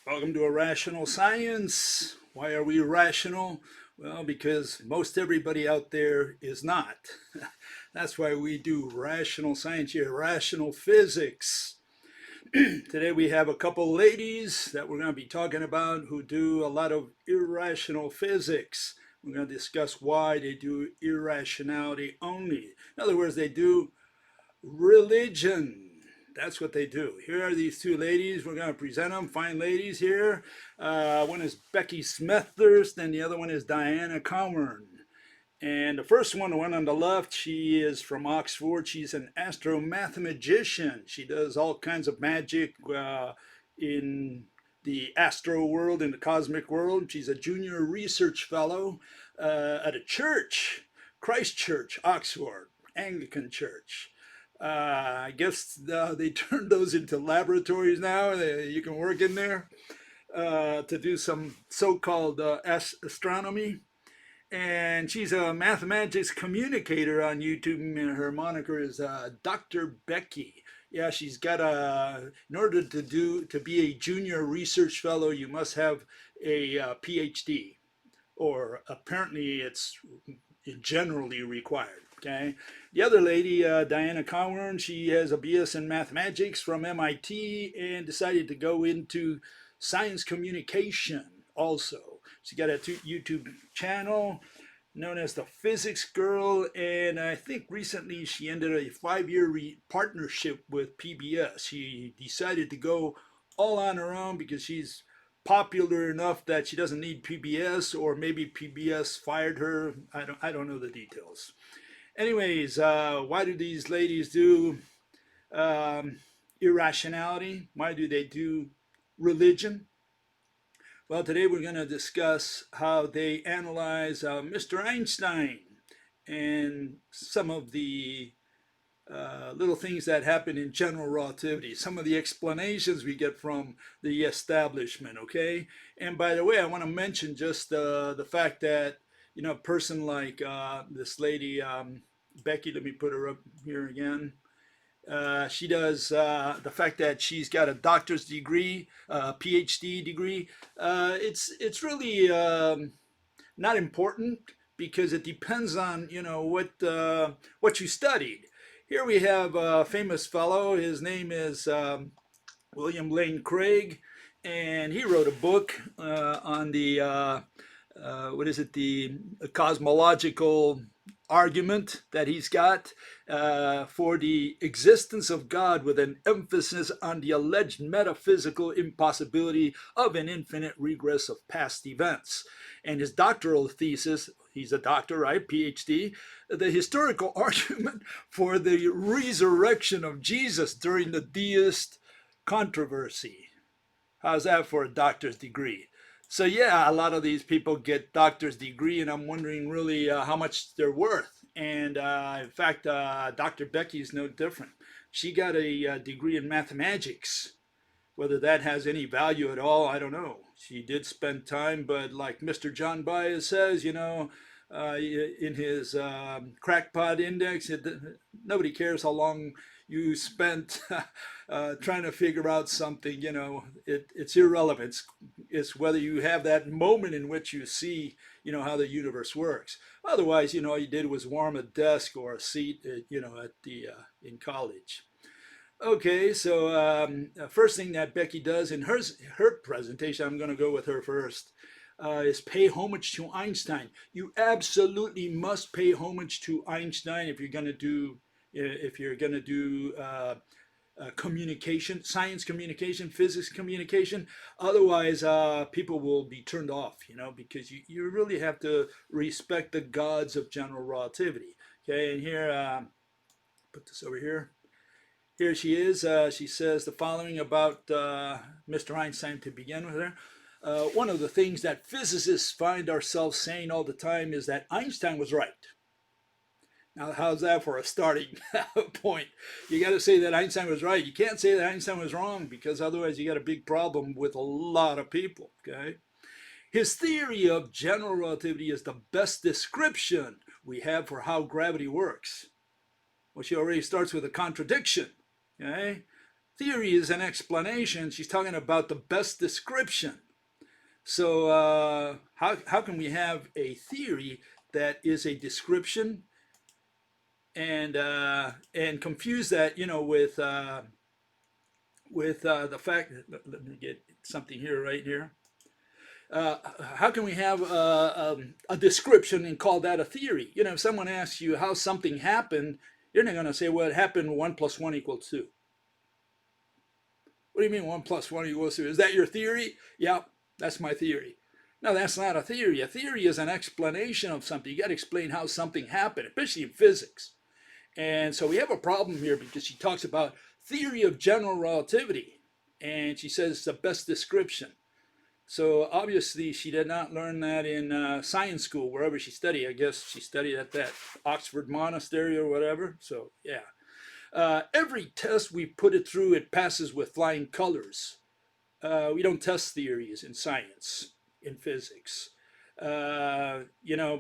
Welcome to Irrational Science. Why are we rational? Well, because most everybody out there is not. That's why we do rational science here, rational physics. Today we have a couple ladies that we're going to be talking about who do a lot of irrational physics. We're going to discuss why they do irrationality only. In other words, they do religion. That's what they do. Here are these two ladies. We're going to present them. Fine ladies here. One is Becky Smethurst, and the other one is Diana Cowan. And the first one, the one on the left, she is from Oxford. She's an mathematician. She does all kinds of magic in the astro world, in the cosmic world. She's a junior research fellow at a church, Christ Church, Oxford, Anglican Church. I guess they turned those into laboratories now. You can work in there to do some so-called astronomy. And she's a mathematics communicator on YouTube, and her moniker is Dr. Becky. Yeah, she's got in order to be a junior research fellow, you must have a PhD, or apparently it's generally required. Okay. The other lady, Diana Cowan, she has a BS in mathematics from MIT and decided to go into science communication also. She got a YouTube channel known as the Physics Girl, and I think recently she ended a 5-year partnership with PBS. She decided to go all on her own because she's popular enough that she doesn't need PBS, or maybe PBS fired her. I don't know the details. Anyways, why do these ladies do irrationality? Why do they do religion? Well, today we're going to discuss how they analyze Mr. Einstein and some of the little things that happen in general relativity, some of the explanations we get from the establishment, okay? And by the way, I want to mention just the fact that, a person like this lady, Becky, let me put her up here again. She does the fact that she's got a doctor's degree, PhD degree. It's really not important because it depends on what you studied. Here we have a famous fellow. His name is William Lane Craig, and he wrote a book on the the cosmological argument that he's got for the existence of God, with an emphasis on the alleged metaphysical impossibility of an infinite regress of past events. And his doctoral thesis, he's a doctor, right? PhD, the historical argument for the resurrection of Jesus during the deist controversy. How's that for a doctor's degree? So yeah, a lot of these people get doctor's degree, and I'm wondering really how much they're worth. And in fact, Dr. Becky is no different. She got a degree in mathematics. Whether that has any value at all, I don't know. She did spend time, but like Mr. John Baez says, in his crackpot index, nobody cares how long you spent trying to figure out something. It's irrelevant. It's whether you have that moment in which you see, how the universe works. Otherwise, all you did was warm a desk or a seat, at the in college. Okay, so first thing that Becky does in her presentation, I'm going to go with her first, is pay homage to Einstein. You absolutely must pay homage to Einstein if you're going to do communication, science communication, physics communication. Otherwise, people will be turned off, because you really have to respect the gods of general relativity. Okay, and here, put this over here. Here she is. She says the following about Mr. Einstein to begin with her. One of the things that physicists find ourselves saying all the time is that Einstein was right. Now, how's that for a starting point? You got to say that Einstein was right. You can't say that Einstein was wrong, because otherwise you got a big problem with a lot of people, okay? His theory of general relativity is the best description we have for how gravity works. Well, she already starts with a contradiction, okay? Theory is an explanation. She's talking about the best description. So how can we have a theory that is a description and confuse that, with the fact. Let me get something here, right here. How can we have a description and call that a theory? If someone asks you how something happened, you're not going to say, well, it happened 1 + 1 = 2. What do you mean 1 + 1 = 2? Is that your theory? Yeah, that's my theory. No, that's not a theory. A theory is an explanation of something. You got to explain how something happened, especially in physics. And so we have a problem here because she talks about theory of general relativity, and she says it's the best description. So obviously she did not learn that in science school, wherever she studied. I guess she studied at that Oxford monastery or whatever. So yeah. Every test we put it through, it passes with flying colors. We don't test theories in science, in physics,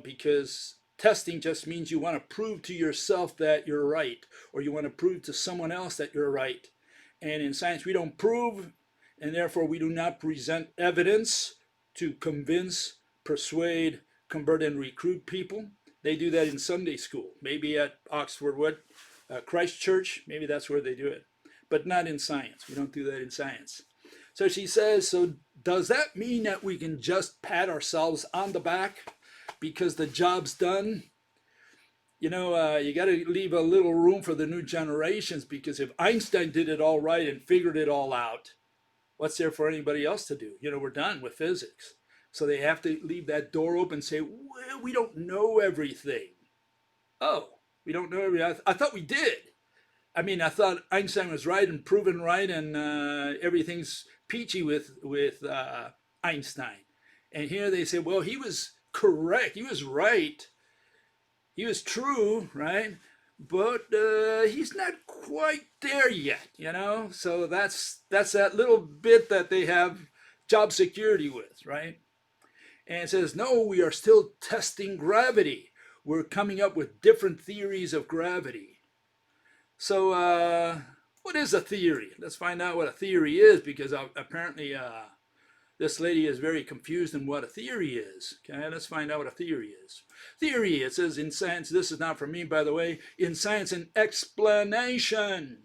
because testing just means you want to prove to yourself that you're right, or you want to prove to someone else that you're right. And in science, we don't prove, and therefore we do not present evidence to convince, persuade, convert, and recruit people. They do that in Sunday school, maybe at Oxford Christ Church, maybe that's where they do it, but not in science. We don't do that in science. So she says, so does that mean that we can just pat ourselves on the back because the job's done? You got to leave a little room for the new generations, because if Einstein did it all right and figured it all out, what's there for anybody else to do? We're done with physics. So they have to leave that door open and say, well, we don't know everything. Oh, we don't know everything. I thought we did. I thought Einstein was right and proven right, and everything's peachy with Einstein. And here they say, well, he was correct. He was right. He was true, right? But he's not quite there yet, So that's that little bit that they have job security with, right? And it says, no, we are still testing gravity. We're coming up with different theories of gravity. So what is a theory? Let's find out what a theory is, because apparently this lady is very confused in what a theory is. Okay, let's find out what a theory is. Theory, it says in science, this is not from me, by the way, in science, an explanation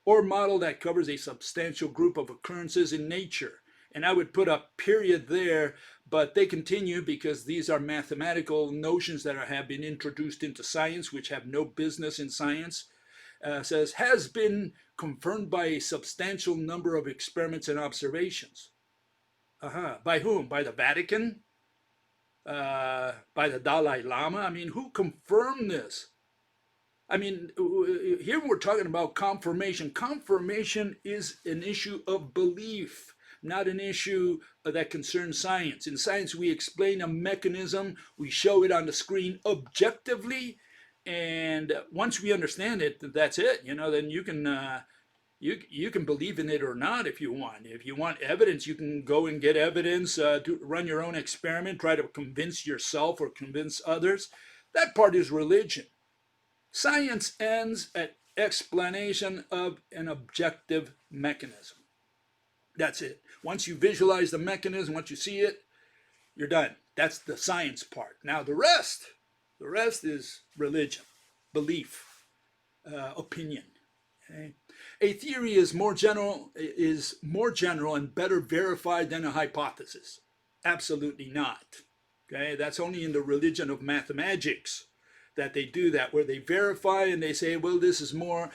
or model that covers a substantial group of occurrences in nature. And I would put a period there, but they continue because these are mathematical notions that have been introduced into science, which have no business in science. Says, has been confirmed by a substantial number of experiments and observations. By whom? By the Vatican? By the Dalai Lama? Who confirmed this? Here we're talking about confirmation. Confirmation is an issue of belief, not an issue that concerns science. In science, we explain a mechanism, we show it on the screen objectively, and once we understand it, that's it. Then you can believe in it or not if you want. If you want evidence, you can go and get evidence, run your own experiment, try to convince yourself or convince others. That part is religion. Science ends at explanation of an objective mechanism. That's it. Once you visualize the mechanism, once you see it, you're done. That's the science part. Now the rest is religion, belief, opinion. Okay? A theory is more general and better verified than a hypothesis. Absolutely not. Okay, that's only in the religion of mathemagicians that they do that, where they verify and they say, well, this is more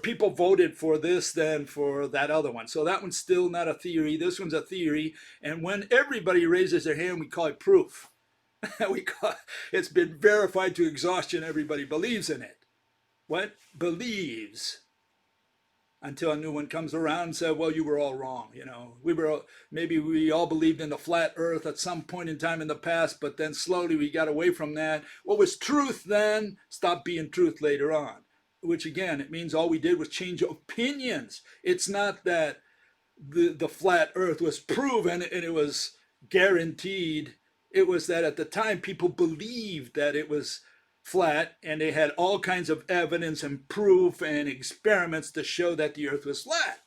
people voted for this than for that other one. So that one's still not a theory. This one's a theory. And when everybody raises their hand, we call it proof. It's been verified to exhaustion. Everybody believes in it. What? Believes. Until a new one comes around and says, well, you were all wrong. Maybe we all believed in the flat earth at some point in time in the past, but then slowly we got away from that. What was truth then stopped being truth later on, which again, it means all we did was change opinions. It's not that the flat earth was proven and it was guaranteed. It was that at the time people believed that it was flat, and they had all kinds of evidence and proof and experiments to show that the earth was flat.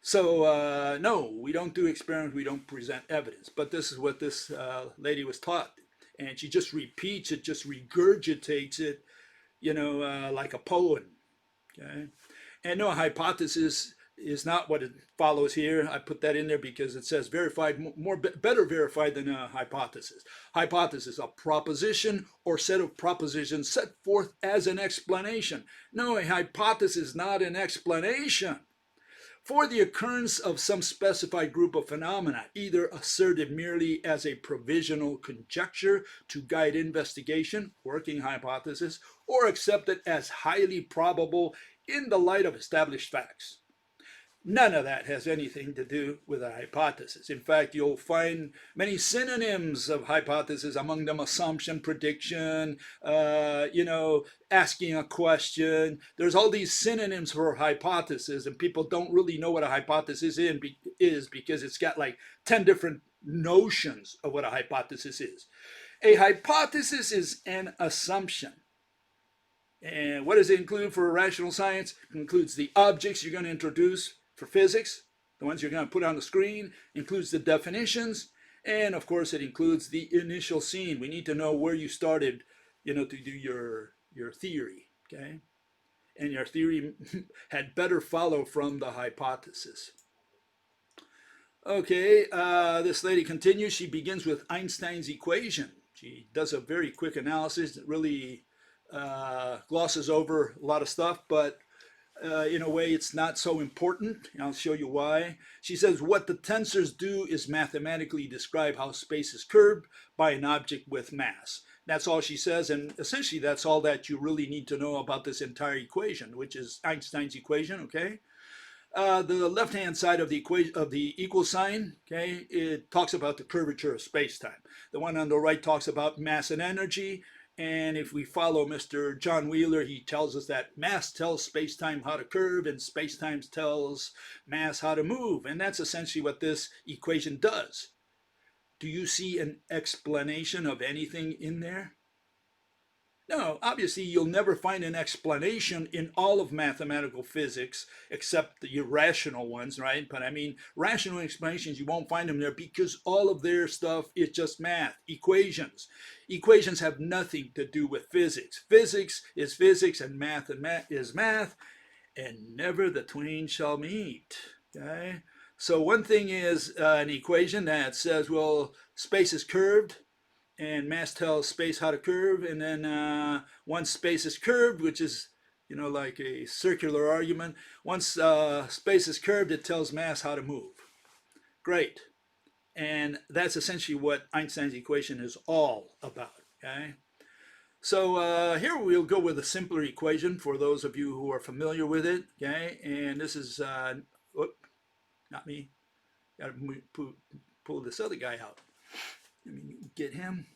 So no, we don't do experiments, we don't present evidence. But this is what this lady was taught. And she just repeats it, just regurgitates it, like a poem. Okay? And no, hypothesis is not what it follows here. I put that in there because it says verified, better verified than a hypothesis. Hypothesis, a proposition or set of propositions set forth as an explanation. No, a hypothesis is not an explanation for the occurrence of some specified group of phenomena, either asserted merely as a provisional conjecture to guide investigation, working hypothesis, or accepted as highly probable in the light of established facts. None of that has anything to do with a hypothesis. In fact, you'll find many synonyms of hypothesis, among them assumption, prediction, asking a question. There's all these synonyms for hypothesis, and people don't really know what a hypothesis is because it's got like 10 different notions of what a hypothesis is. A hypothesis is an assumption. And what does it include for rational science? It includes the objects you're going to introduce for physics, the ones you're going to put on the screen, includes the definitions, and of course it includes the initial scene. We need to know where you started, to do your theory, okay? And your theory had better follow from the hypothesis. Okay, this lady continues. She begins with Einstein's equation. She does a very quick analysis that really glosses over a lot of stuff, but in a way it's not so important. I'll show you why. She says what the tensors do is mathematically describe how space is curved by an object with mass. That's all she says, and essentially that's all that you really need to know about this entire equation, which is Einstein's equation, okay? The left-hand side of the equation of the equal sign, okay, it talks about the curvature of space-time. The one on the right talks about mass and energy. And if we follow Mr. John Wheeler, he tells us that mass tells space-time how to curve and space-time tells mass how to move. And that's essentially what this equation does. Do you see an explanation of anything in there? No, obviously you'll never find an explanation in all of mathematical physics except the irrational ones, right? But I mean, rational explanations, you won't find them there because all of their stuff is just math, equations. Equations have nothing to do with physics. Physics is physics and math is math, and never the twain shall meet, okay? So one thing is an equation that says, well, space is curved, and mass tells space how to curve, and then once space is curved, which is like a circular argument, once space is curved, it tells mass how to move. Great. And that's essentially what Einstein's equation is all about, okay? So here we'll go with a simpler equation for those of you who are familiar with it, okay? And this is, not me, gotta pull this other guy out. Let me get him.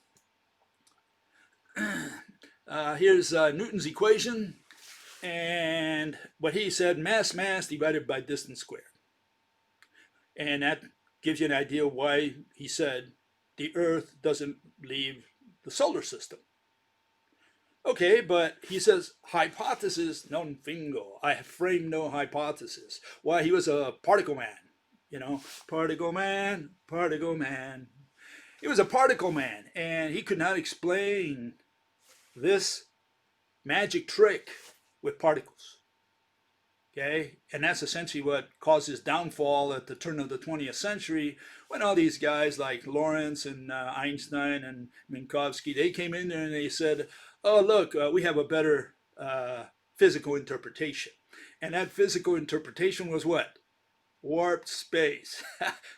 Here's Newton's equation, and what he said, mass divided by distance squared. And that gives you an idea why he said the Earth doesn't leave the solar system. Okay, but he says hypothesis non fingo. I frame no hypothesis. Why, he was a particle man, particle man. He was a particle man, and he could not explain this magic trick with particles. Okay, and that's essentially what caused his downfall at the turn of the 20th century, when all these guys like Lorentz and Einstein and Minkowski, they came in there and they said, oh, look, we have a better physical interpretation. And that physical interpretation was what? Warped space.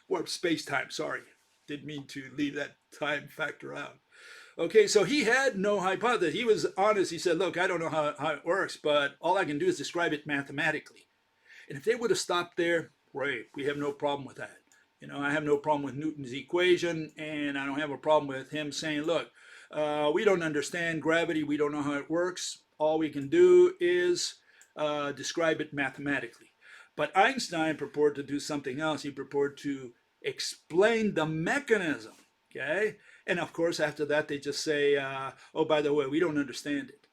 Warped space-time, sorry. Didn't mean to leave that time factor out. Okay, so he had no hypothesis. He was honest. He said, look, I don't know how it works, but all I can do is describe it mathematically. And if they would have stopped there, great, we have no problem with that. I have no problem with Newton's equation, and I don't have a problem with him saying, look, we don't understand gravity. We don't know how it works. All we can do is describe it mathematically. But Einstein purported to do something else. He purported to explain the mechanism, okay? And of course, after that, they just say, oh, by the way, we don't understand it,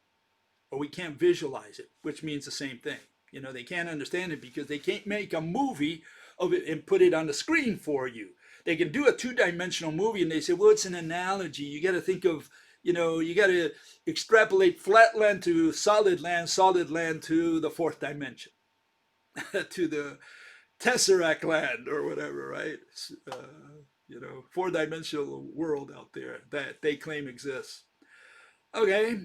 or we can't visualize it, which means the same thing. You know, they can't understand it because they can't make a movie of it and put it on the screen for you. They can do a two-dimensional movie and they say, well, it's an analogy. You got to think of, you know, you got to extrapolate flat land to solid land to the fourth dimension, to the tesseract land or whatever, right? You know, four-dimensional world out there that they claim exists. Okay,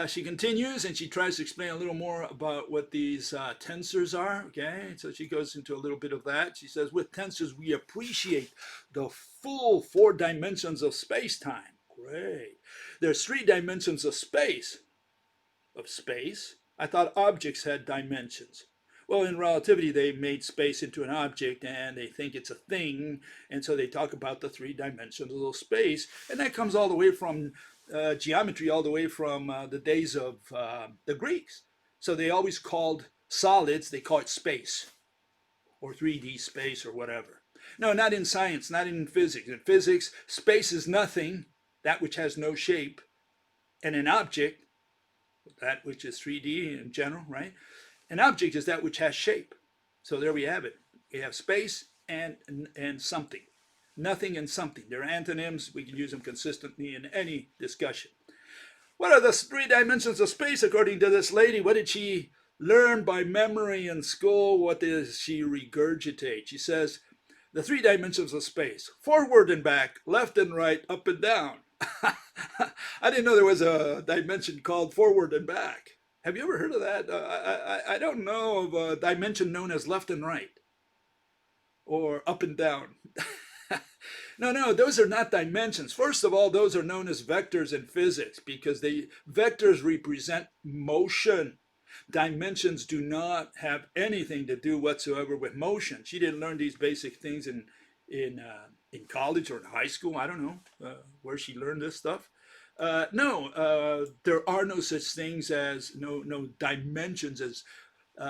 she continues and she tries to explain a little more about what these tensors are. Okay, so she goes into a little bit of that. She says, with tensors, we appreciate the full four dimensions of space-time. Great. There's three dimensions of space. I thought objects had dimensions. Well, in relativity, they made space into an object and they think it's a thing. And so they talk about the three dimensions of space. And that comes all the way from geometry, all the way from the days of the Greeks. So they always called solids, they call it space or 3D space or whatever. No, not in science, not in physics. In physics, space is nothing, that which has no shape. And an object, that which is 3D in general, right? An object is that which has shape. So there we have it. We have space and something. Nothing and something. They're antonyms. We can use them consistently in any discussion. What are the three dimensions of space according to this lady? What did she learn by memory in school? What does she regurgitate? She says, the three dimensions of space, forward and back, left and right, up and down. I didn't know there was a dimension called forward and back. Have you ever heard of that? I don't know of a dimension known as left and right or up and down. No, those are not dimensions. First of all, those are known as vectors in physics because vectors represent motion. Dimensions do not have anything to do whatsoever with motion. She didn't learn these basic things in college or in high school. I don't know where she learned this stuff. No, there are no such things as no dimensions as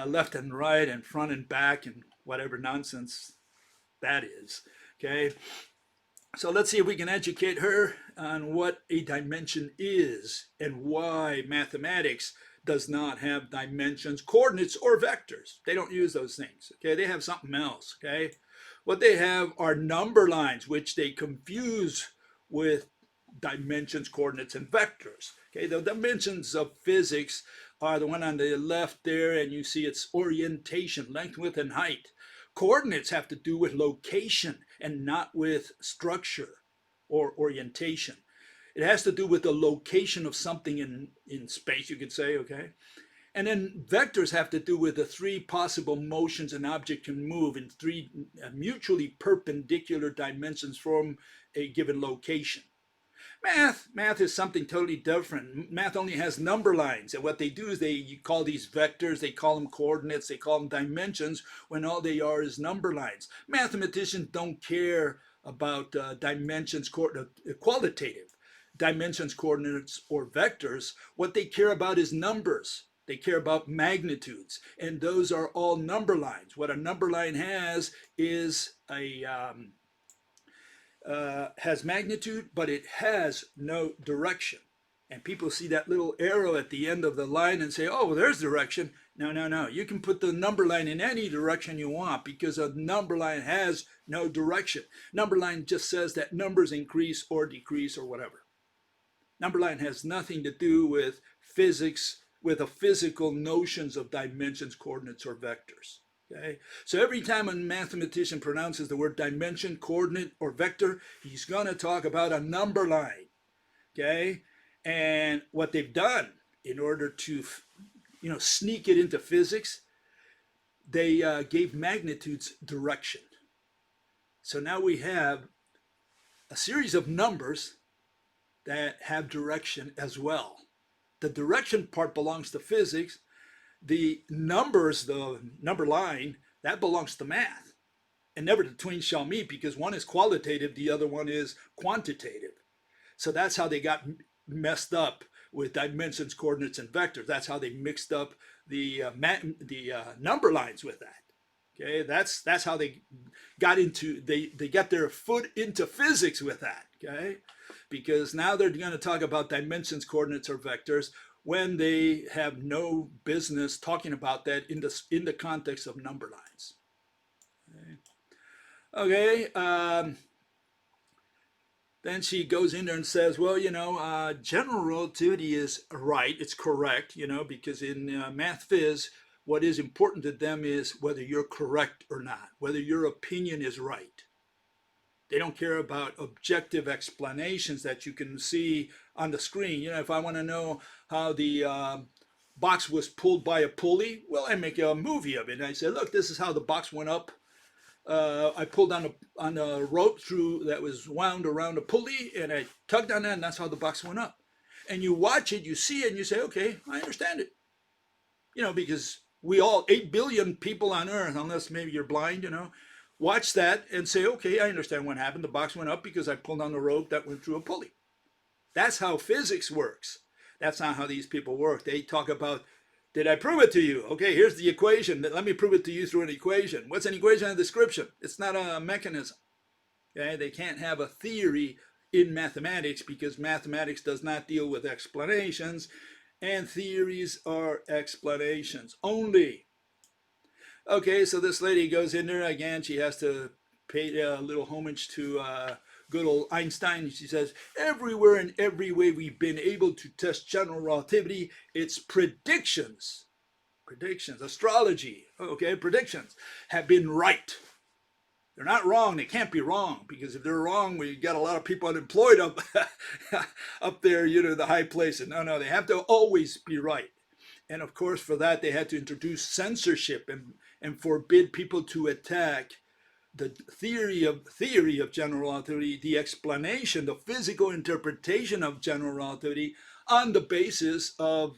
left and right and front and back and whatever nonsense that is. Okay, so let's see if we can educate her on what a dimension is and why mathematics does not have dimensions, coordinates, or vectors. They don't use those things. Okay, they have something else. Okay, what they have are number lines, which they confuse with dimensions, coordinates, and vectors. Okay, the dimensions of physics are the one on the left there, and you see its orientation, length, width, and height. Coordinates have to do with location and not with structure or orientation. It has to do with the location of something in space, you could say, okay? And then vectors have to do with the three possible motions an object can move in three mutually perpendicular dimensions from a given location. Math is something totally different. Math only has number lines, and what they do is you call these vectors, they call them coordinates, they call them dimensions, when all they are is number lines. Mathematicians don't care about dimensions, qualitative dimensions, coordinates, or vectors. What they care about is numbers. They care about magnitudes, and those are all number lines. What a number line has is has magnitude, but it has no direction. And people see that little arrow at the end of the line and say, oh, there's direction. No. You can put the number line in any direction you want because a number line has no direction. Number line just says that numbers increase or decrease or whatever. Number line has nothing to do with physics, with the physical notions of dimensions, coordinates, or vectors. Okay? So every time a mathematician pronounces the word dimension, coordinate, or vector, he's going to talk about a number line. Okay? And what they've done in order to, sneak it into physics, they gave magnitudes direction. So now we have a series of numbers that have direction as well. The direction part belongs to physics. The numbers, the number line, that belongs to math. And never the twain shall meet because one is qualitative, the other one is quantitative. So that's how they got messed up with dimensions, coordinates, and vectors. That's how they mixed up the number lines with that. Okay, that's how they got into, they got their foot into physics with that. Okay, because now they're going to talk about dimensions, coordinates, or vectors when they have no business talking about that in the context of number lines. Okay. Then she goes in there and says, well, general relativity is right. It's correct, because in Mathphyz, what is important to them is whether you're correct or not, whether your opinion is right. They don't care about objective explanations that you can see on the screen. If I want to know how the box was pulled by a pulley, well, I make a movie of it. And I say, look, this is how the box went up. I pulled on a rope that was wound around a pulley, and I tugged on that, and that's how the box went up. And you watch it, you see it, and you say, okay, I understand it. Because we all, 8 billion people on Earth, unless maybe you're blind, watch that and say, okay, I understand what happened. The box went up because I pulled on the rope that went through a pulley. That's how physics works. That's not how these people work. They talk about, did I prove it to you? Okay, here's the equation. Let me prove it to you through an equation. What's an equation? A description. It's not a mechanism. Okay, they can't have a theory in mathematics because mathematics does not deal with explanations, and theories are explanations only. Okay, so this lady goes in there again. She has to pay a little homage to good old Einstein. She says, everywhere and every way we've been able to test general relativity, its predictions, astrology, okay, predictions have been right. They're not wrong. They can't be wrong, because if they're wrong, we got a lot of people unemployed up, up there, the high places. No, they have to always be right. And of course, for that, they had to introduce censorship and forbid people to attack the theory of general relativity, the explanation, the physical interpretation of general relativity on the basis of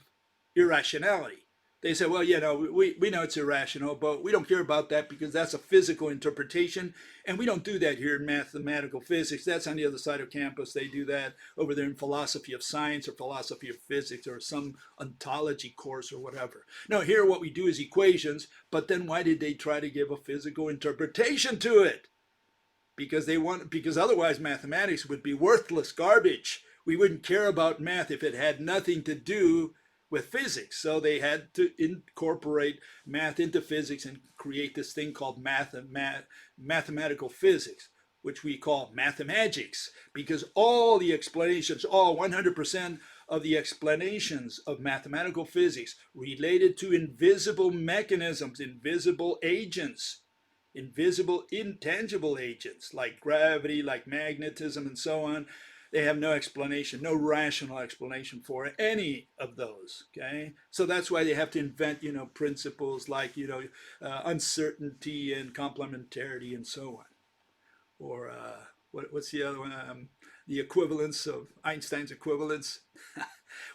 irrationality. They say, well, we know it's irrational, but we don't care about that because that's a physical interpretation, and we don't do that here in mathematical physics. That's on the other side of campus. They do that over there in philosophy of science or philosophy of physics or some ontology course or whatever. No, here what we do is equations, but then why did they try to give a physical interpretation to it? Because otherwise mathematics would be worthless garbage. We wouldn't care about math if it had nothing to do with physics. So they had to incorporate math into physics and create this thing called mathematical physics, which we call mathemagics, because all the explanations, all 100% of the explanations of mathematical physics related to invisible mechanisms, invisible agents, invisible intangible agents like gravity, like magnetism, and so on. They have no explanation, no rational explanation for any of those, okay? So that's why they have to invent, principles like, uncertainty and complementarity and so on. Or what's the other one? The equivalence of Einstein's equivalence,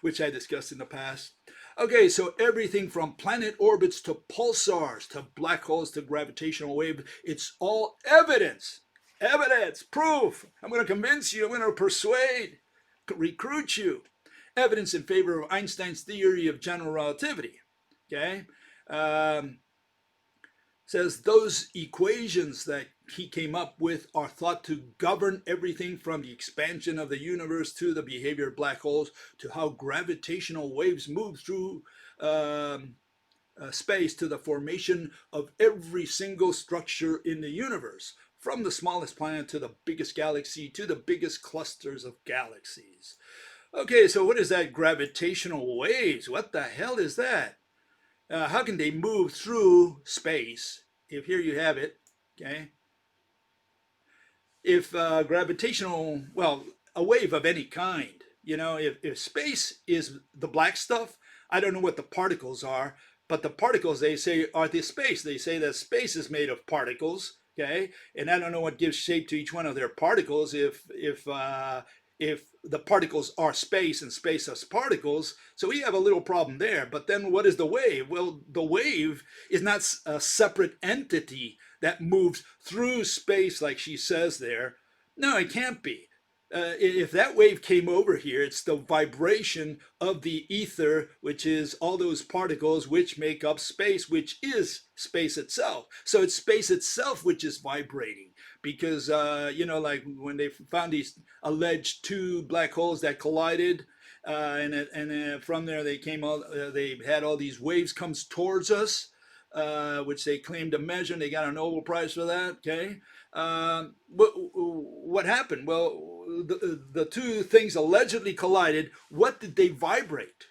which I discussed in the past. Okay, so everything from planet orbits to pulsars to black holes to gravitational wave, it's all evidence. Evidence, proof. I'm going to convince you. I'm going to persuade, recruit you. Evidence in favor of Einstein's theory of general relativity. Okay, says those equations that he came up with are thought to govern everything from the expansion of the universe to the behavior of black holes to how gravitational waves move through space to the formation of every single structure in the universe, from the smallest planet to the biggest galaxy to the biggest clusters of galaxies. Okay, so what is that gravitational waves? What the hell is that? How can they move through space? If here you have it, okay? If gravitational, well, a wave of any kind, if space is the black stuff, I don't know what the particles are, but the particles, they say, are the space. They say that space is made of particles. Okay, and I don't know what gives shape to each one of their particles. If the particles are space and space has particles, so we have a little problem there. But then what is the wave? Well, the wave is not a separate entity that moves through space like she says there. No, it can't be. if that wave came over here, it's the vibration of the ether, which is all those particles which make up space, which is space itself. So it's space itself which is vibrating, because like when they found these alleged two black holes that collided, and from there they came all they had all these waves comes towards us, which they claimed to measure, and they got a Nobel Prize for that. Okay. What happened? Well, the two things allegedly collided. What did they vibrate?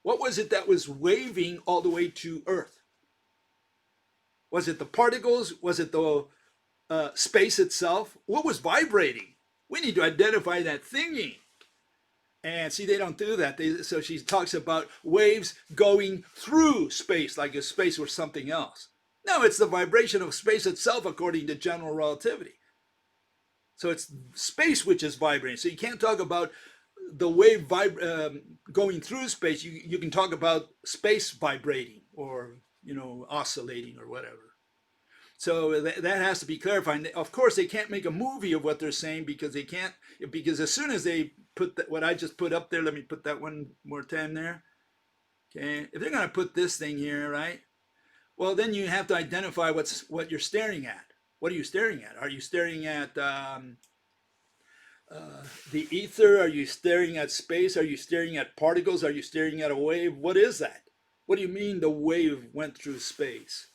What was it that was waving all the way to Earth? Was it the particles? Was it the space itself? What was vibrating? We need to identify that thingy. And see, they don't do that. So she talks about waves going through space, like if space were something else. No, it's the vibration of space itself according to general relativity. So it's space which is vibrating. So you can't talk about the wave going through space. You can talk about space vibrating or, oscillating or whatever. So that has to be clarified. Of course, they can't make a movie of what they're saying because as soon as they put what I just put up there, let me put that one more time there. Okay, if they're going to put this thing here, right? Well, then you have to identify what you're staring at. What are you staring at? Are you staring at the ether? Are you staring at space? Are you staring at particles? Are you staring at a wave? What is that? What do you mean the wave went through space?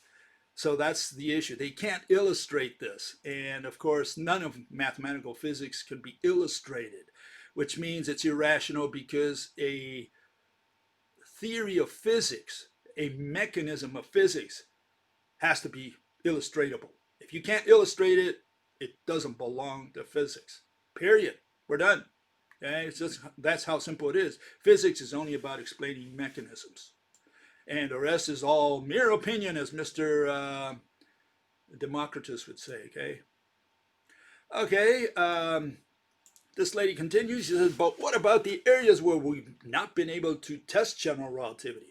So that's the issue. They can't illustrate this. And of course, none of mathematical physics can be illustrated, which means it's irrational because a theory of physics, a mechanism of physics, has to be illustratable. If you can't illustrate it, it doesn't belong to physics. Period. We're done. Okay? That's how simple it is. Physics is only about explaining mechanisms. And the rest is all mere opinion, as Mr. Democritus would say. Okay. This lady continues. She says, but what about the areas where we've not been able to test general relativity?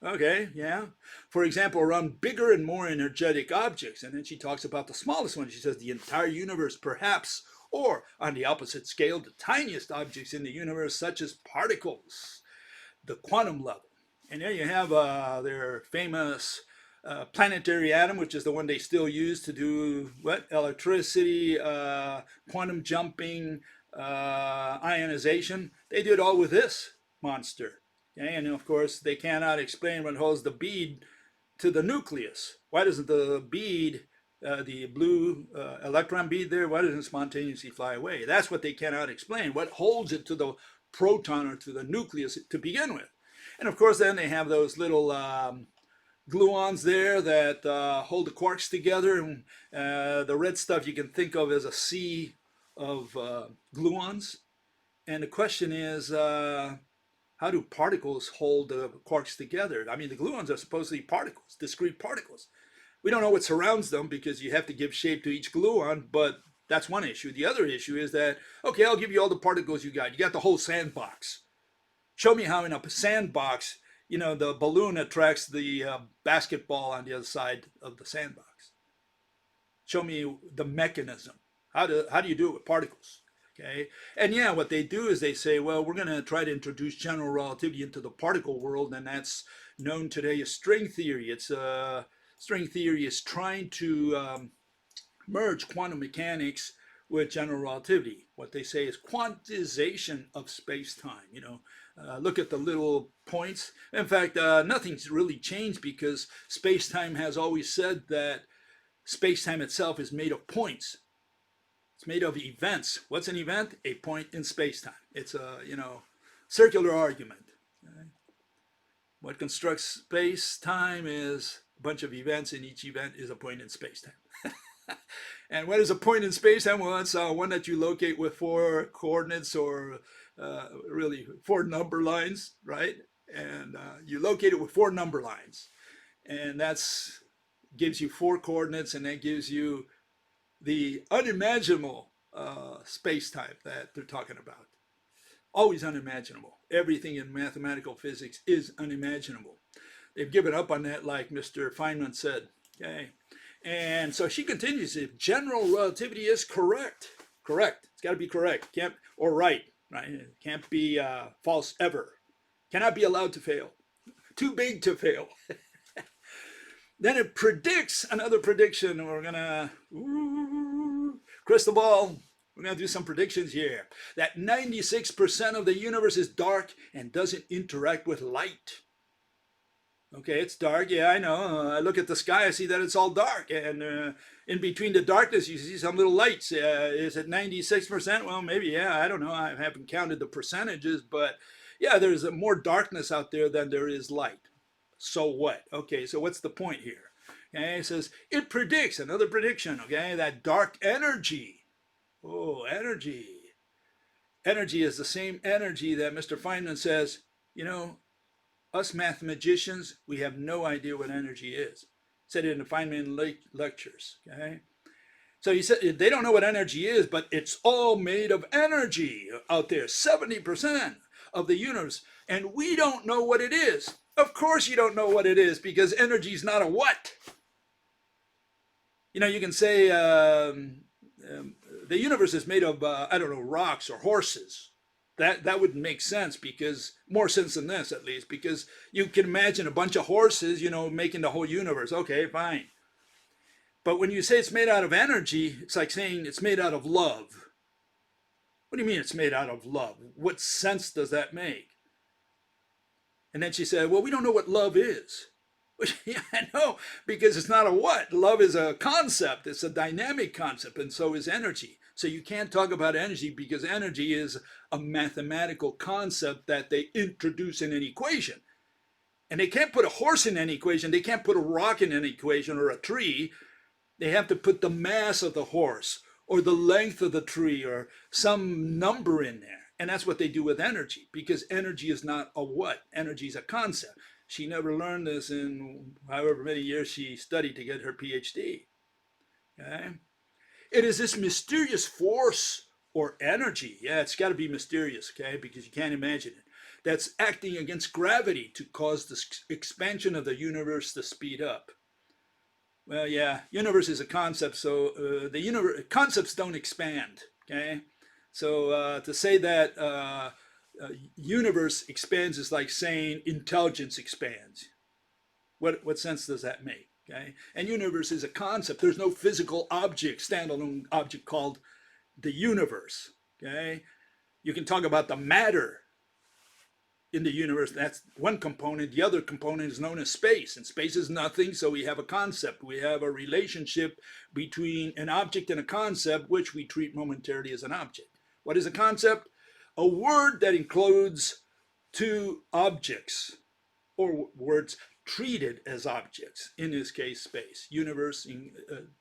Okay, yeah. For example, around bigger and more energetic objects. And then she talks about the smallest one. She says the entire universe, perhaps, or on the opposite scale, the tiniest objects in the universe, such as particles, the quantum level. And there you have their famous planetary atom, which is the one they still use to do what? Electricity, quantum jumping, ionization. They did all with this monster. Okay? And of course, they cannot explain what holds the bead to the nucleus. Why doesn't the bead, the blue electron bead there, why doesn't it spontaneously fly away? That's what they cannot explain. What holds it to the proton or to the nucleus to begin with? And of course, then they have those little gluons there that hold the quarks together. And the red stuff you can think of as a sea of gluons. And the question is, how do particles hold the quarks together? I mean, the gluons are supposedly particles, discrete particles. We don't know what surrounds them because you have to give shape to each gluon, but that's one issue. The other issue is that, okay, I'll give you all the particles you got. You got the whole sandbox. Show me how in a sandbox, the balloon attracts the basketball on the other side of the sandbox. Show me the mechanism. How do you do it with particles? Okay, and yeah, what they do is they say, well, we're going to try to introduce general relativity into the particle world, and that's known today as string theory. String theory is trying to merge quantum mechanics with general relativity. What they say is quantization of space-time. Look at the little points. In fact, nothing's really changed because space-time has always said that space-time itself is made of points. It's made of events. What's an event? A point in space-time. It's a, circular argument. Okay? What constructs space-time is a bunch of events, and each event is a point in space-time. And what is a point in space-time? Well, it's one that you locate with 4 coordinates or really 4 number lines, right? And you locate it with 4 number lines. And that's gives you 4 coordinates, and that gives you the unimaginable space-time that they're talking about. Always unimaginable. Everything in mathematical physics is unimaginable. They've given up on that, like Mr. Feynman said. Okay, and so she continues, if general relativity is correct, Correct. It's got to be correct. Can't or right. Right. It can't be false ever. Cannot be allowed to fail. Too big to fail. Then it predicts another prediction. We're gonna crystal ball. We're gonna do some predictions here. That 96% of the universe is dark and doesn't interact with light. Okay, it's dark. Yeah, I know. I look at the sky, I see that it's all dark. And in between the darkness, you see some little lights. Is it 96%? Well, maybe, yeah. I don't know. I haven't counted the percentages. But yeah, there's more darkness out there than there is light. So what? Okay, so what's the point here? Okay, it says it predicts, another prediction, okay, that dark energy. Oh, energy. Energy is the same energy that Mr. Feynman says, you know, us mathemagicians, we have no idea what energy is. Said it in the Feynman lectures. Okay, so he said they don't know what energy is, but it's all made of energy out there. 70% of the universe, and we don't know what it is. Of course, you don't know what it is because energy is not a what. You know, you can say the universe is made of I don't know, rocks or horses. That wouldn't make sense, because more sense than this at least, because you can imagine a bunch of horses, you know, making the whole universe. Okay, fine. But when you say it's made out of energy, it's like saying it's made out of love. What do you mean it's made out of love? What sense does that make? And then she said, well, we don't know what love is. Yeah, I know, because it's not a what. Love is a concept. It's a dynamic concept, and so is energy. So you can't talk about energy because energy is a mathematical concept that they introduce in an equation. And they can't put a horse in an equation. They can't put a rock in an equation or a tree. They have to put the mass of the horse or the length of the tree or some number in there. And that's what they do with energy, because energy is not a what. Energy is a concept. She never learned this in however many years she studied to get her PhD. Okay? It is this mysterious force or energy. Yeah, it's got to be mysterious, okay, because you can't imagine it. That's acting against gravity to cause the expansion of the universe to speed up. Well, yeah, universe is a concept, so the concepts don't expand, okay? So to say that universe expands is like saying intelligence expands. What sense does that make? Okay, and universe is a concept. There's no physical object, standalone object called the universe. Okay, you can talk about the matter in the universe. That's one component. The other component is known as space, and space is nothing. So we have a concept. We have a relationship between an object and a concept, which we treat momentarily as an object. What is a concept? A word that includes two objects, or words treated as objects, in this case space. Universe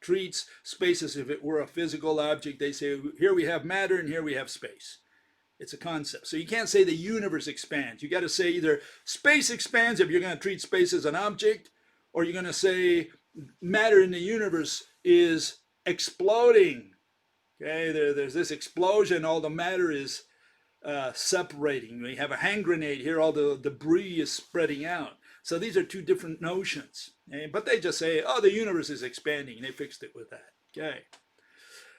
treats space as if it were a physical object. They say here we have matter and here we have space. It's a concept. So you can't say the universe expands. You got to say either space expands if you're going to treat space as an object, or you're going to say matter in the universe is exploding. Okay, there's this explosion, all the matter is separating. We have a hand grenade here, all the debris is spreading out. So these are two different notions. Okay? But they just say, oh, the universe is expanding. They fixed it with that. Okay.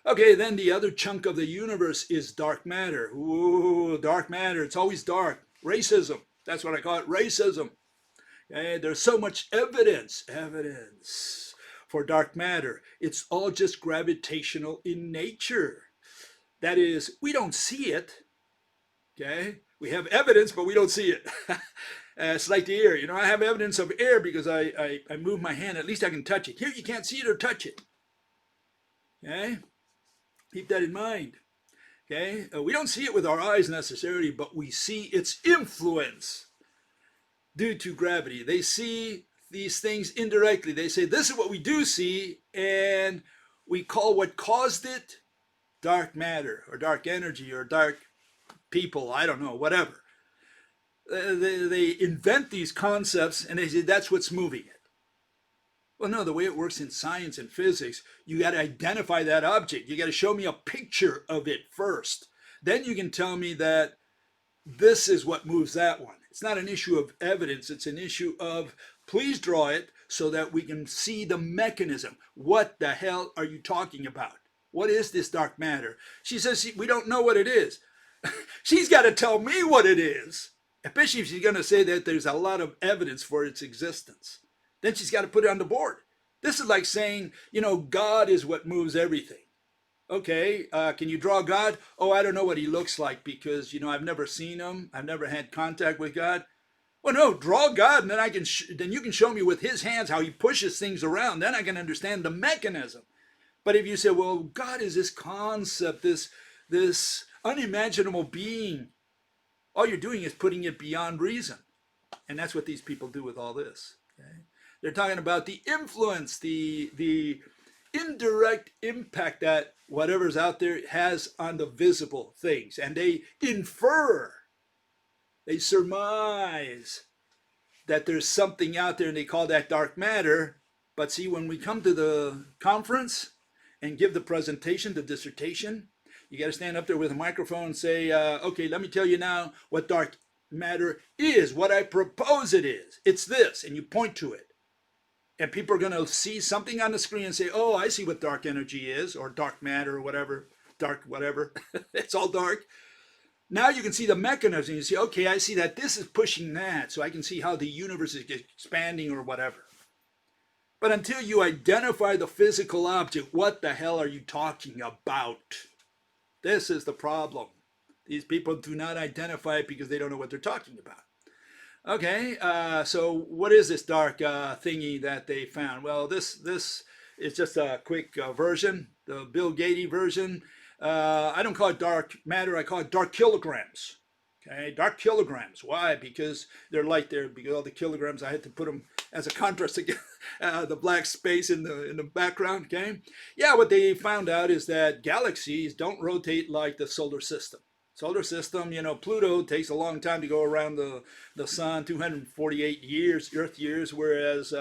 Okay, then the other chunk of the universe is dark matter. Ooh, dark matter. It's always dark. Racism. That's what I call it, racism. Okay? There's so much evidence for dark matter. It's all just gravitational in nature. That is, we don't see it. Okay? We have evidence, but we don't see it. It's like the air. You know, I have evidence of air because I move my hand. At least I can touch it. Here you can't see it or touch it. Okay? Keep that in mind. Okay? We don't see it with our eyes necessarily, but we see its influence due to gravity. They see these things indirectly. They say, this is what we do see, and we call what caused it dark matter or dark energy or dark people. I don't know, whatever. They invent these concepts and they say that's what's moving it. Well, no, the way it works in science and physics, you got to identify that object. You got to show me a picture of it first. Then you can tell me that this is what moves that one. It's not an issue of evidence. It's an issue of please draw it so that we can see the mechanism. What the hell are you talking about? What is this dark matter? She says, we don't know what it is. She's got to tell me what it is. Especially if she's going to say that there's a lot of evidence for its existence. Then she's got to put it on the board. This is like saying, God is what moves everything. Okay, can you draw God? Oh, I don't know what he looks like because, I've never seen him. I've never had contact with God. Well, no, draw God, and then then you can show me with his hands how he pushes things around. Then I can understand the mechanism. But if you say, well, God is this concept, this unimaginable being, all you're doing is putting it beyond reason. And that's what these people do with all this. Okay? They're talking about the influence, the indirect impact that whatever's out there has on the visible things. And they infer, they surmise that there's something out there, and they call that dark matter. But see, when we come to the conference and give the presentation, the dissertation, you got to stand up there with a microphone and say, okay, let me tell you now what dark matter is, what I propose it is. It's this, and you point to it. And people are going to see something on the screen and say, oh, I see what dark energy is, or dark matter, or whatever, dark whatever. It's all dark. Now you can see the mechanism. You see, okay, I see that this is pushing that, so I can see how the universe is expanding or whatever. But until you identify the physical object, what the hell are you talking about? This is the problem. These people do not identify it because they don't know what they're talking about. Okay, so what is this dark thingy that they found? Well, this is just a quick version, the Bill Gates version. I don't call it dark matter, I call it dark kilograms. Okay, dark kilograms. Why? Because they're light there, because all the kilograms, I had to put them as a contrast against the black space in the background. Okay, yeah, what they found out is that galaxies don't rotate like the solar system. Solar system, Pluto takes a long time to go around the sun, 248 years, Earth years, whereas,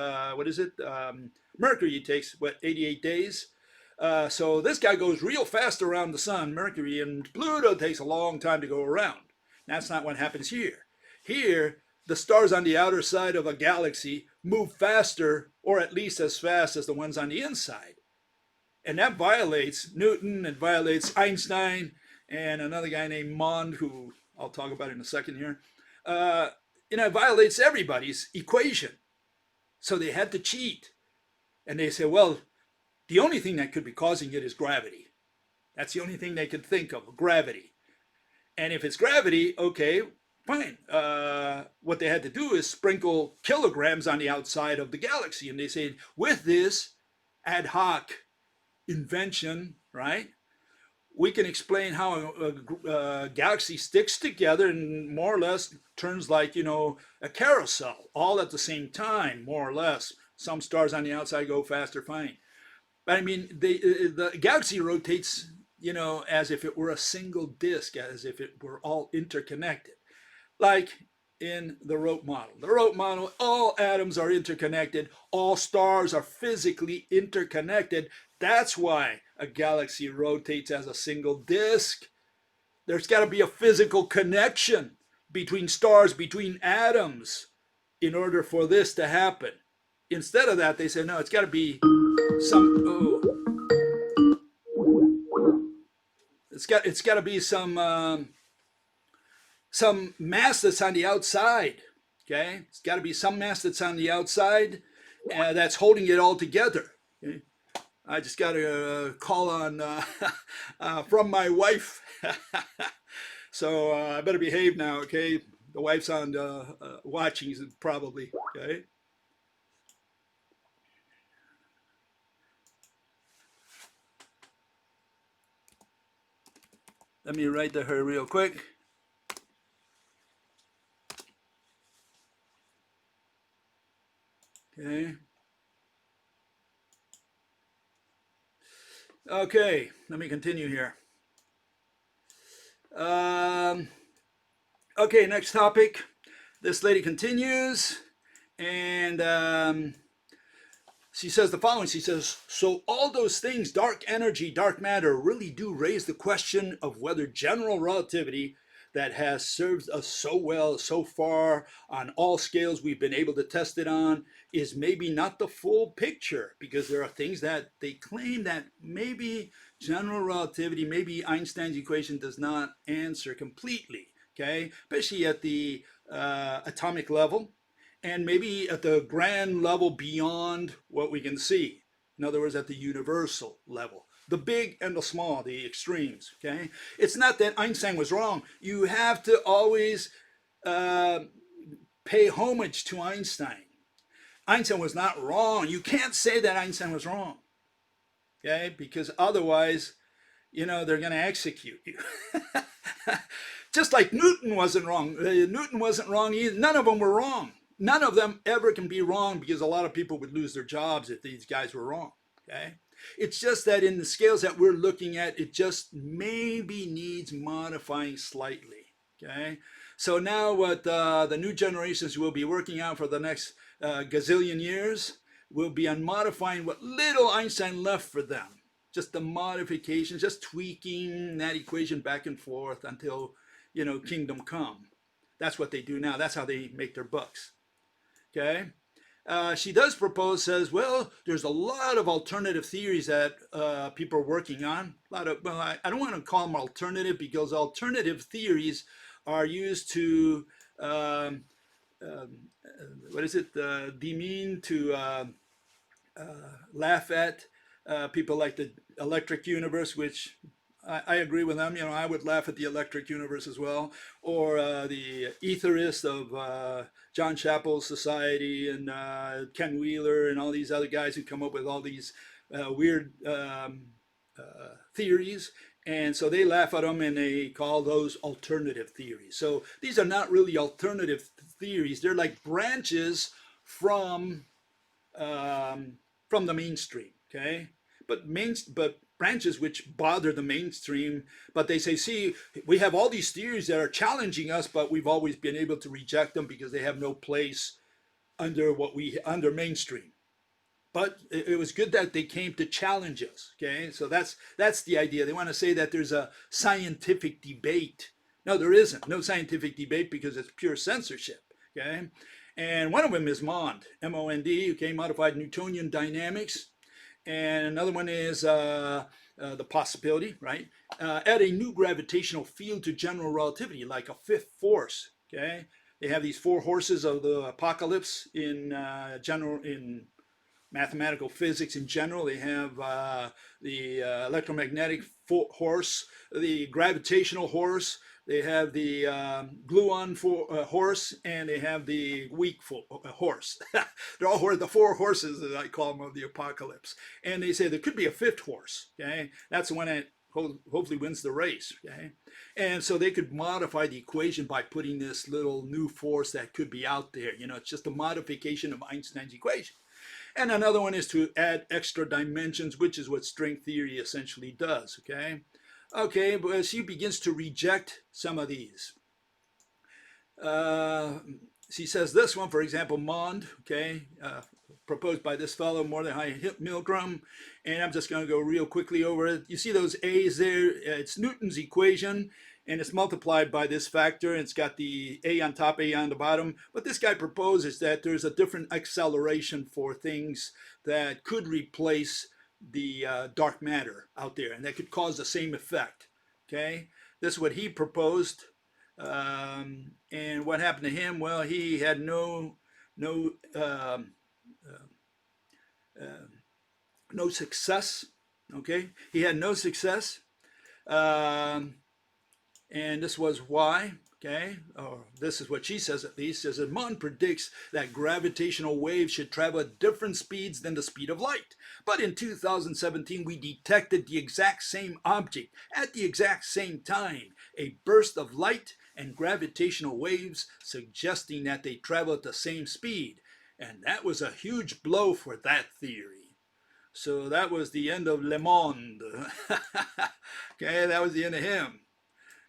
Mercury takes, 88 days? So this guy goes real fast around the sun, Mercury, and Pluto takes a long time to go around. That's not what happens here. Here, the stars on the outer side of a galaxy move faster, or at least as fast as the ones on the inside. And that violates Newton, it violates Einstein, and another guy named MOND, who I'll talk about in a second here. It violates everybody's equation. So they had to cheat. And they say, well, the only thing that could be causing it is gravity. That's the only thing they could think of, gravity. And if it's gravity, okay, fine. What they had to do is sprinkle kilograms on the outside of the galaxy. And they say, with this ad hoc invention, right, we can explain how a galaxy sticks together and more or less turns like, a carousel, all at the same time, more or less. Some stars on the outside go faster, fine. But I mean, the galaxy rotates, as if it were a single disk, as if it were all interconnected. Like in the rope model. The rope model, all atoms are interconnected, all stars are physically interconnected. That's why a galaxy rotates as a single disk. There's got to be a physical connection between stars, between atoms, in order for this to happen. Instead of that, they say, no, it's got to be it's got to be some mass that's on the outside. Okay, it's got to be some mass that's on the outside that's holding it all together. Okay? I just got a call on from my wife, so I better behave now. Okay, the wife's on watching probably. Okay. Let me write to her real quick. Okay. Okay, let me continue here. Okay, next topic. This lady continues, and she says the following. She says, so all those things, dark energy, dark matter, really do raise the question of whether general relativity that has served us so well so far on all scales we've been able to test it on is maybe not the full picture, because there are things that they claim that maybe general relativity, maybe Einstein's equation does not answer completely, okay, especially at the atomic level and maybe at the grand level beyond what we can see. In other words, at the universal level, the big and the small, the extremes, okay? It's not that Einstein was wrong. You have to always uh, pay homage to Einstein. Einstein was not wrong. You can't say that Einstein was wrong, okay? Because otherwise, they're going to execute you. Just like Newton wasn't wrong. Newton wasn't wrong either. None of them were wrong. None of them ever can be wrong because a lot of people would lose their jobs if these guys were wrong, okay? It's just that in the scales that we're looking at, it just maybe needs modifying slightly, okay? So now what the new generations will be working on for the next gazillion years will be on modifying what little Einstein left for them. Just the modifications, just tweaking that equation back and forth until, kingdom come. That's what they do now. That's how they make their bucks. Okay? She does propose, says, well, there's a lot of alternative theories that people are working on. I don't want to call them alternative because alternative theories are used to, demean, to laugh at people like the electric universe, which I agree with them. I would laugh at the electric universe as well, or the etherists of John Chappell's Society and Ken Wheeler and all these other guys who come up with all these weird theories. And so they laugh at them and they call those alternative theories. So these are not really alternative theories. They're like branches from the mainstream, okay? But branches which bother the mainstream, but they say, see, we have all these theories that are challenging us, but we've always been able to reject them because they have no place under mainstream. But it was good that they came to challenge us, okay? So that's the idea. They want to say that there's a scientific debate. No, there isn't. No scientific debate because it's pure censorship, okay? And one of them is MOND, M-O-N-D, okay, modified Newtonian dynamics. And another one is the possibility, right? Add a new gravitational field to general relativity, like a fifth force, okay? They have these four horses of the apocalypse in mathematical physics in general. They have the electromagnetic horse, the gravitational horse, they have the gluon horse, and they have the weak horse. They're all the four horses, as I call them, of the apocalypse. And they say there could be a fifth horse, okay? That's the one that hopefully wins the race, okay? And so they could modify the equation by putting this little new force that could be out there. It's just a modification of Einstein's equation. And another one is to add extra dimensions, which is what string theory essentially does, okay? Okay, but she begins to reject some of these. She says this one, for example, MOND, okay, proposed by this fellow, Mordechai Milgram, and I'm just going to go real quickly over it. You see those A's there? It's Newton's equation, and it's multiplied by this factor, and it's got the A on top, A on the bottom. But this guy proposes that there's a different acceleration for things that could replace the dark matter out there, and that could cause the same effect, okay? This is what he proposed, and what happened to him? Well, he had no success, okay? He had no success, and this was why, okay? Or this is what she says at least, says that MOND predicts that gravitational waves should travel at different speeds than the speed of light. But in 2017, we detected the exact same object at the exact same time, a burst of light and gravitational waves, suggesting that they travel at the same speed. And that was a huge blow for that theory. So that was the end of Le Monde. Okay, that was the end of him.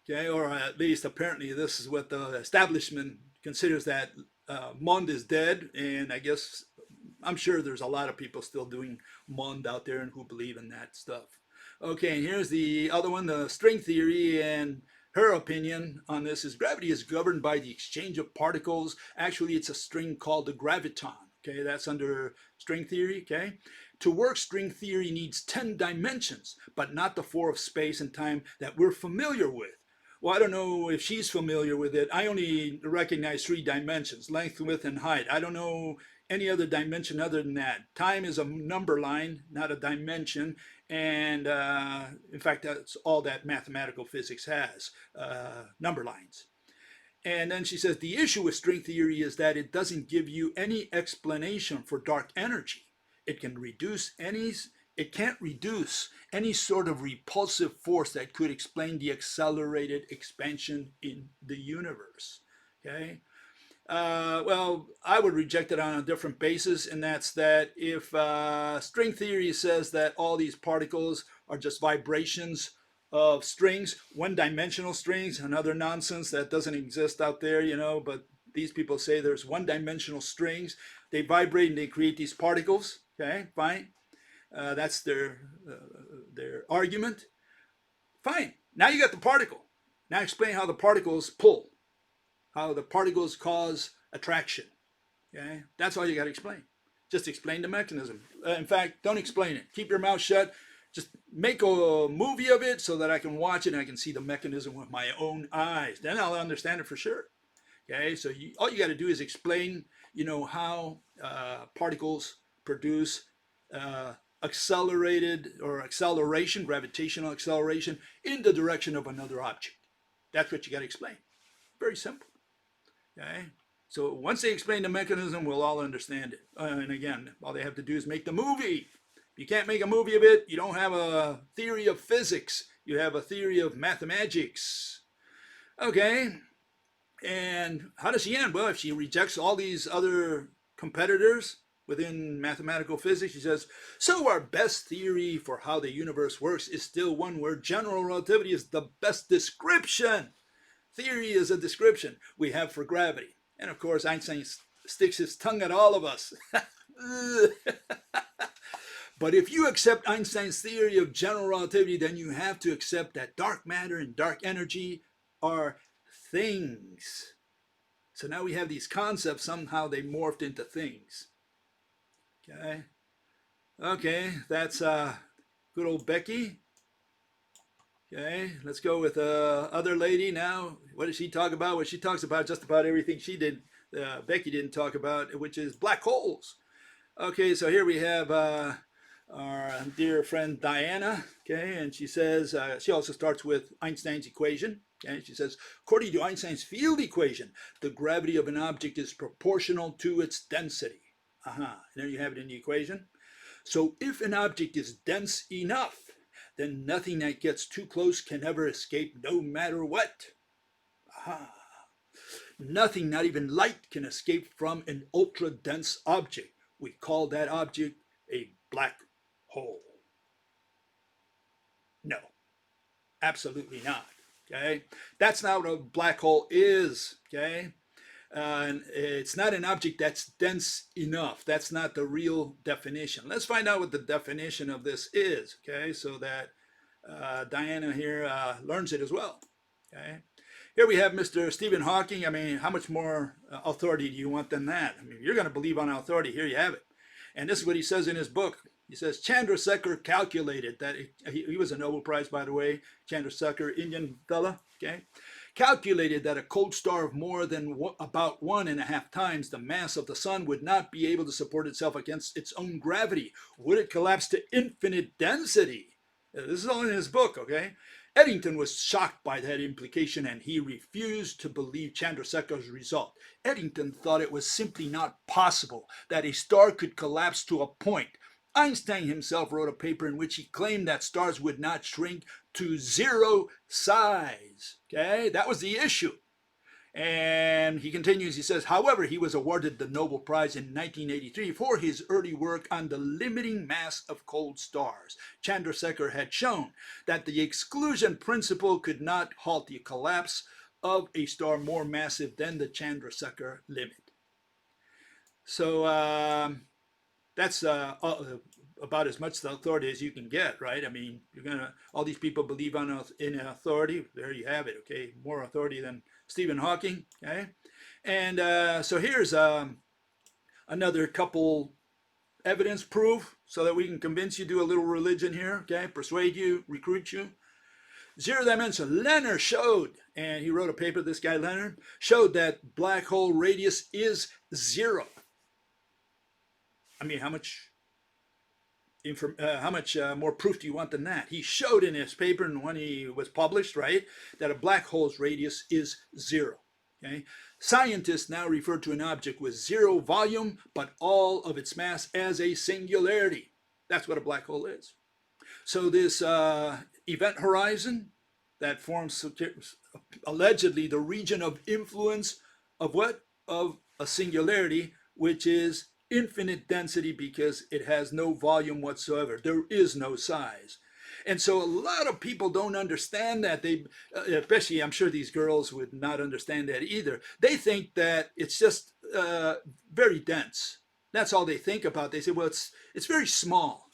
Okay, or at least apparently this is what the establishment considers, that MOND is dead, and I guess I'm sure there's a lot of people still doing MOND out there and who believe in that stuff. Okay, and here's the other one, the string theory, and her opinion on this is gravity is governed by the exchange of particles. Actually, it's a string called the graviton. Okay, that's under string theory, okay? To work, string theory needs 10 dimensions, but not the 4 of space and time that we're familiar with. Well, I don't know if she's familiar with it. I only recognize 3 dimensions, length, width, and height. I don't know any other dimension other than that. Time is a number line, not a dimension. And in fact, that's all that mathematical physics has, number lines. And then she says, the issue with string theory is that it doesn't give you any explanation for dark energy. It can't reduce any sort of repulsive force that could explain the accelerated expansion in the universe. Okay. Well, I would reject it on a different basis, and that's that if string theory says that all these particles are just vibrations of strings, one-dimensional strings, another nonsense that doesn't exist out there, but these people say there's one-dimensional strings. They vibrate and they create these particles. Okay, fine. That's their argument. Fine. Now you got the particle. Now explain how the particles pull, how the particles cause attraction. Okay, that's all you got to explain. Just explain the mechanism. In fact, don't explain it. Keep your mouth shut. Just make a movie of it so that I can watch it and I can see the mechanism with my own eyes. Then I'll understand it for sure. Okay, so all you got to do is explain, how particles produce accelerated or acceleration, gravitational acceleration in the direction of another object. That's what you got to explain. Very simple. Okay, so once they explain the mechanism, we'll all understand it. And again, all they have to do is make the movie. If you can't make a movie of it, you don't have a theory of physics. You have a theory of mathematics. Okay, and how does she end? Well, if she rejects all these other competitors within mathematical physics, she says, so our best theory for how the universe works is still one where general relativity is the best description. Theory is a description we have for gravity. And of course, Einstein sticks his tongue at all of us. But if you accept Einstein's theory of general relativity, then you have to accept that dark matter and dark energy are things. So now we have these concepts, somehow they morphed into things. Okay, that's good old Becky. Okay, let's go with other lady now. What does she talk about? Well, she talks about just about everything she did. Becky didn't talk about, which is black holes. Okay, so here we have our dear friend Diana. Okay, and she says, she also starts with Einstein's equation. Okay, she says, according to Einstein's field equation, the gravity of an object is proportional to its density. There you have it in the equation. So if an object is dense enough, then nothing that gets too close can ever escape, no matter what. Nothing, not even light, can escape from an ultra-dense object. We call that object a black hole. No, absolutely not. Okay, that's not what a black hole is. Okay, and it's not an object that's dense enough. That's not the real definition. Let's find out what the definition of this is. Okay, so that Diana here learns it as well. Okay, here we have Mr. Stephen Hawking. I mean, how much more authority do you want than that? I mean, you're going to believe on authority. Here you have it. And this is what he says in his book. He says, Chandrasekhar calculated that, he was a Nobel Prize, by the way, Chandrasekhar, Indian fella, okay, calculated that a cold star of more than about 1.5 times the mass of the sun would not be able to support itself against its own gravity. Would it collapse to infinite density? This is all in his book, okay? Eddington was shocked by that implication and he refused to believe Chandrasekhar's result. Eddington thought it was simply not possible that a star could collapse to a point. Einstein himself wrote a paper in which he claimed that stars would not shrink to zero size. Okay, that was the issue. And he continues, he says, however, he was awarded the Nobel Prize in 1983 for his early work on the limiting mass of cold stars. Chandrasekhar had shown that the exclusion principle could not halt the collapse of a star more massive than the Chandrasekhar limit. So that's about as much authority as you can get, right? I mean, all these people believe in authority. There you have it, okay? More authority than Stephen Hawking, okay? And so here's another couple evidence, proof, so that we can convince you, do a little religion here, okay? Persuade you, recruit you. Zero dimension. Leonard showed, and he wrote a paper, this guy Leonard, showed that black hole radius is 0. I mean, how much more proof do you want than that? He showed in his paper, and when he was published, right, that a black hole's radius is 0. Okay? Scientists now refer to an object with 0 volume, but all of its mass as a singularity. That's what a black hole is. So this event horizon that forms allegedly the region of influence of what? Of a singularity, which is infinite density because it has no volume whatsoever. There is no size. And so a lot of people don't understand that. They, especially, I'm sure these girls would not understand that either. They think that it's just very dense. That's all they think about. They say, well, it's very small.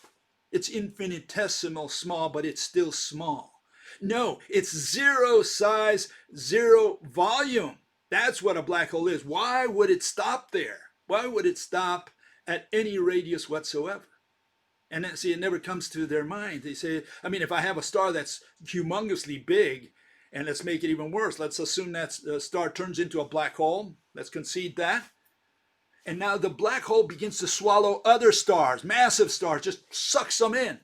It's infinitesimal small, but it's still small. No, it's 0 size, 0 volume. That's what a black hole is. Why would it stop there? Why would it stop at any radius whatsoever? And then, see, it never comes to their mind. They say, I mean, if I have a star that's humongously big, and let's make it even worse. Let's assume that the star turns into a black hole. Let's concede that. And now the black hole begins to swallow other stars, massive stars, just sucks them in.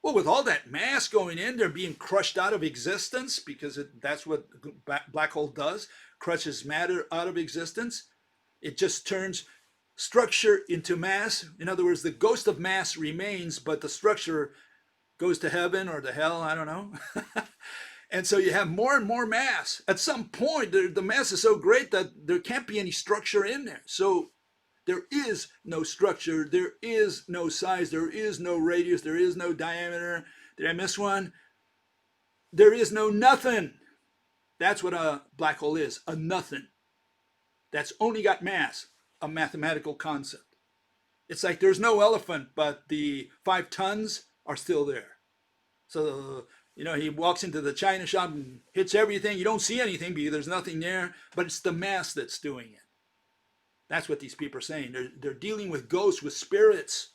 Well, with all that mass going in, they're being crushed out of existence because that's what black hole does, crushes matter out of existence. It just turns structure into mass. In other words, the ghost of mass remains, but the structure goes to heaven or to hell, I don't know. And so you have more and more mass. At some point, the mass is so great that there can't be any structure in there. So there is no structure, there is no size, there is no radius, there is no diameter. Did I miss one? There is no nothing. That's what a black hole is, a nothing. That's only got mass, a mathematical concept. It's like there's no elephant, but the 5 tons are still there. So, you know, he walks into the china shop and hits everything. You don't see anything because there's nothing there, but it's the mass that's doing it. That's what these people are saying. They're dealing with ghosts, with spirits,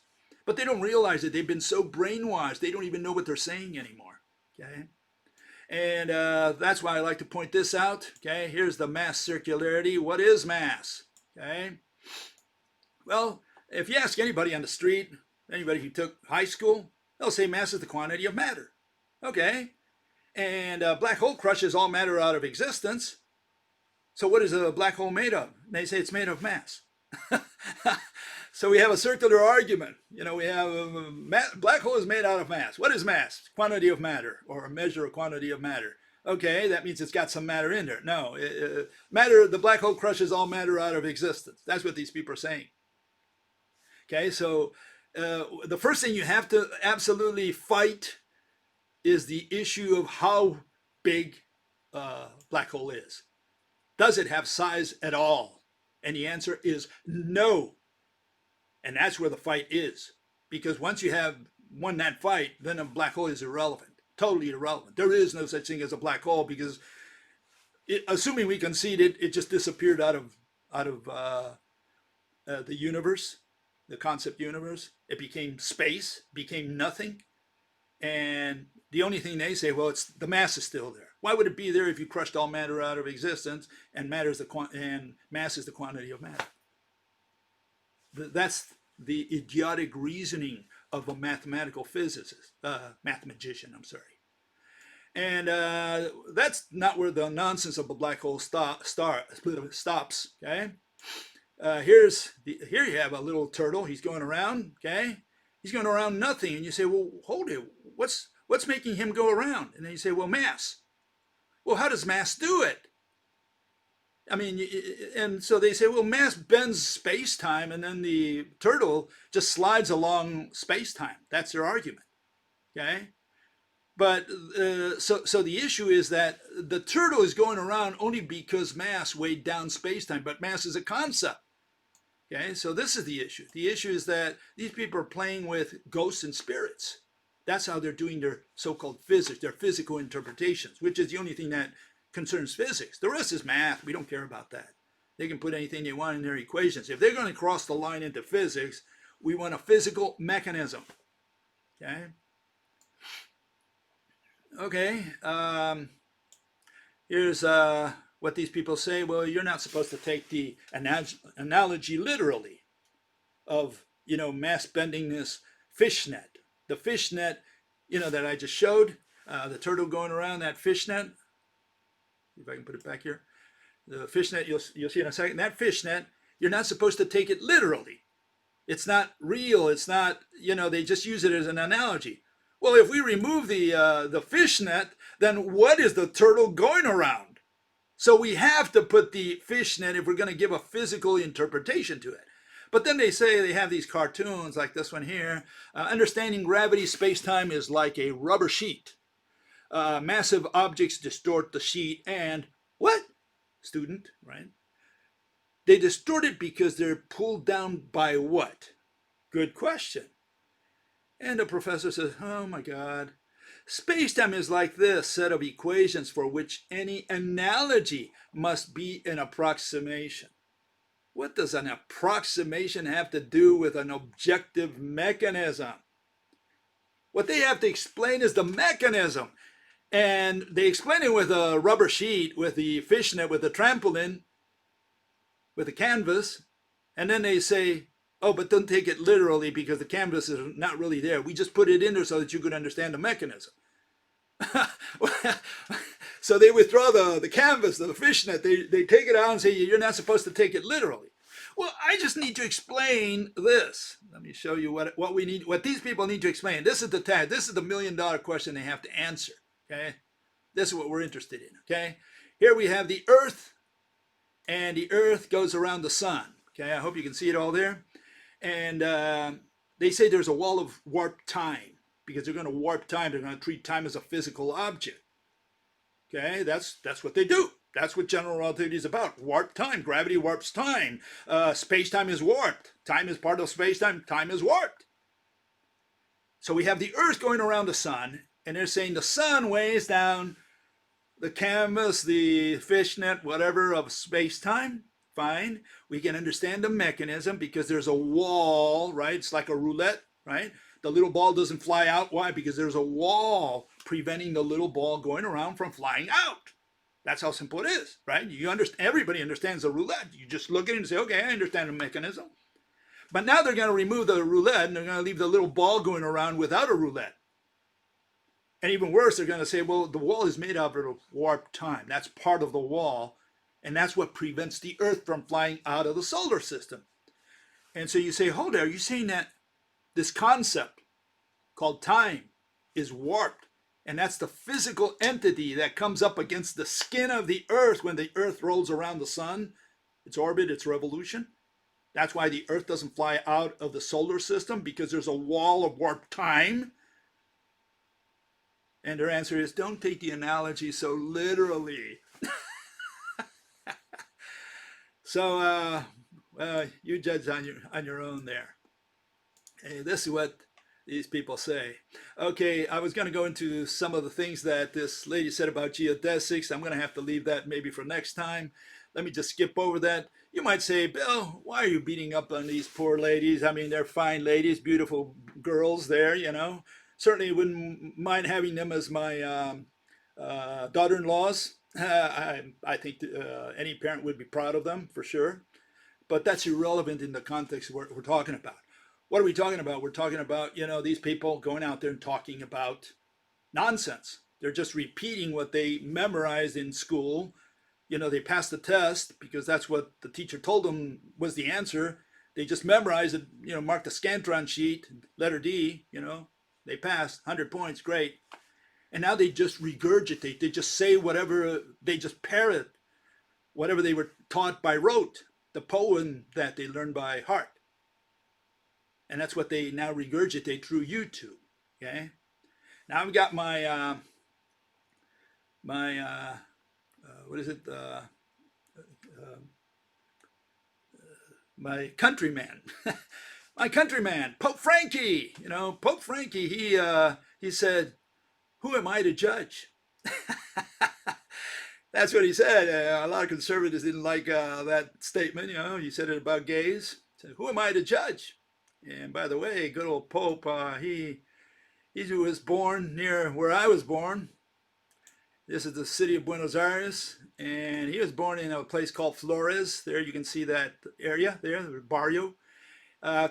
but they don't realize that they've been so brainwashed, they don't even know what they're saying anymore. Okay? And that's why I like to point this out. Okay, here's the mass circularity. What is mass? Okay, well, if you ask anybody on the street, anybody who took high school, they'll say mass is the quantity of matter. Okay, and a black hole crushes all matter out of existence. So what is a black hole made of? They say it's made of mass. So we have a circular argument. You know, we have black hole is made out of mass. What is mass? Quantity of matter, or a measure of quantity of matter. Okay, that means it's got some matter in there. No, matter. The black hole crushes all matter out of existence. That's what these people are saying. Okay, so the first thing you have to absolutely fight is the issue of how big black hole is. Does it have size at all? And the answer is no. And that's where the fight is. Because once you have won that fight, then a black hole is irrelevant. Totally irrelevant. There is no such thing as a black hole because, assuming we concede it, it just disappeared out of the universe, the concept universe. It became space, became nothing. And the only thing they say, well, it's the mass is still there. Why would it be there if you crushed all matter out of existence and mass is the quantity of matter? That's the idiotic reasoning of a mathematical physicist, mathematician, I'm sorry. And that's not where the nonsense of a black hole stops, okay? Here you have a little turtle. He's going around, okay? He's going around nothing. And you say, well, hold it. What's making him go around? And then you say, well, mass. Well, how does mass do it? I mean, and so they say, well, mass bends space-time, and then the turtle just slides along space-time. That's their argument, okay? But so the issue is that the turtle is going around only because mass weighed down space-time, but mass is a concept, okay? So this is the issue. The issue is that these people are playing with ghosts and spirits. That's how they're doing their so-called physics, their physical interpretations, which is the only thing that concerns physics. The rest is math. We don't care about that. They can put anything they want in their equations. If they're going to cross the line into physics, We want a physical mechanism. Okay. Okay. Here's what these people say. Well, you're not supposed to take the analogy literally of, mass bending this fishnet. The fishnet, that I just showed, the turtle going around that fishnet. If I can put it back here. The fishnet, you'll see in a second. That fishnet, you're not supposed to take it literally. It's not real. It's not, they just use it as an analogy. Well, if we remove the fishnet, then what is the turtle going around? So we have to put the fishnet if we're going to give a physical interpretation to it. But then they say they have these cartoons like this one here. Understanding gravity, space-time is like a rubber sheet. Massive objects distort the sheet and what? Student, right? They distort it because they're pulled down by what? Good question. And the professor says, oh my God. Space-time is like this set of equations for which any analogy must be an approximation. What does an approximation have to do with an objective mechanism? What they have to explain is the mechanism. And they explain it with a rubber sheet, with the fishnet, with the trampoline, with the canvas. And then they say, oh, but don't take it literally because the canvas is not really there. We just put it in there so that you could understand the mechanism. So they withdraw the canvas, the fishnet. They take it out and say, you're not supposed to take it literally. Well, I just need to explain this. Let me show you what we need, what these people need to explain. This is the tag. This is the $1 million question they have to answer. Okay, this is what we're interested in. Okay, here we have the Earth, and the Earth goes around the sun. Okay, I hope you can see it all there. And they say there's a wall of warp time because they're going to warp time. They're going to treat time as a physical object. Okay, that's what they do. That's what general relativity is about. Warp time. Gravity warps time. Space-time is warped. Time is part of space-time. Time is warped. So we have the Earth going around the sun, and they're saying the sun weighs down the canvas, the fishnet, whatever of space-time. Fine. We can understand the mechanism because there's a wall, right? It's like a roulette, right? The little ball doesn't fly out. Why? Because there's a wall preventing the little ball going around from flying out. That's how simple it is, right? You understand. Everybody understands the roulette. You just look at it and say, okay, I understand the mechanism. But now they're going to remove the roulette and they're going to leave the little ball going around without a roulette. And even worse, they're going to say, well, the wall is made out of warp time. That's part of the wall. And that's what prevents the Earth from flying out of the solar system. And so you say, hold on, are you saying that this concept called time is warped? And that's the physical entity that comes up against the skin of the Earth when the Earth rolls around the sun, its orbit, its revolution. That's why the Earth doesn't fly out of the solar system, because there's a wall of warp time. And their answer is, don't take the analogy so literally. So you judge on your own there. Hey, this is what these people say. Okay, I was going to go into some of the things that this lady said about geodesics. I'm going to have to leave that maybe for next time. Let me just skip over that. You might say, Bill, why are you beating up on these poor ladies? I mean, they're fine ladies, beautiful girls there, you know. Certainly wouldn't mind having them as my daughter-in-laws. I think any parent would be proud of them, for sure. But that's irrelevant in the context of what we're talking about. What are we talking about? We're talking about, you know, these people going out there and talking about nonsense. They're just repeating what they memorized in school. You know, they passed the test because that's what the teacher told them was the answer. They just memorized it, you know, marked the Scantron sheet, letter D, you know, they passed, 100 points, great. And now they just regurgitate. They just say whatever, they just parrot whatever they were taught by rote, the poem that they learned by heart. And that's what they now regurgitate through YouTube. Okay. Now I've got my what is it? My countryman, my countryman, Pope Frankie. You know, Pope Frankie. He said, "Who am I to judge?" That's what he said. A lot of conservatives didn't like that statement. You know, he said it about gays. He said, "Who am I to judge?" And by the way, good old Pope, he was born near where I was born. This is the city of Buenos Aires, and he was born in a place called Flores. There you can see that area there, the barrio.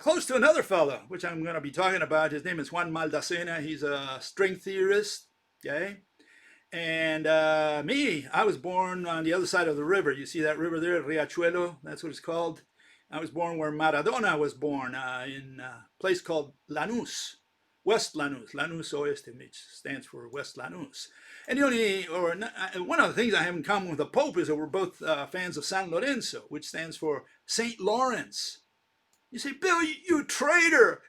Close to another fellow, which I'm going to be talking about. His name is Juan Maldacena. He's a string theorist. Okay. And me, I was born on the other side of the river. You see that river there, Riachuelo? That's what it's called. I was born where Maradona was born, in a place called Lanús, West Lanús, Lanús Oeste, which stands for West Lanús. And one of the things I have in common with the Pope is that we're both fans of San Lorenzo, which stands for Saint Lawrence. You say, Bill, you traitor!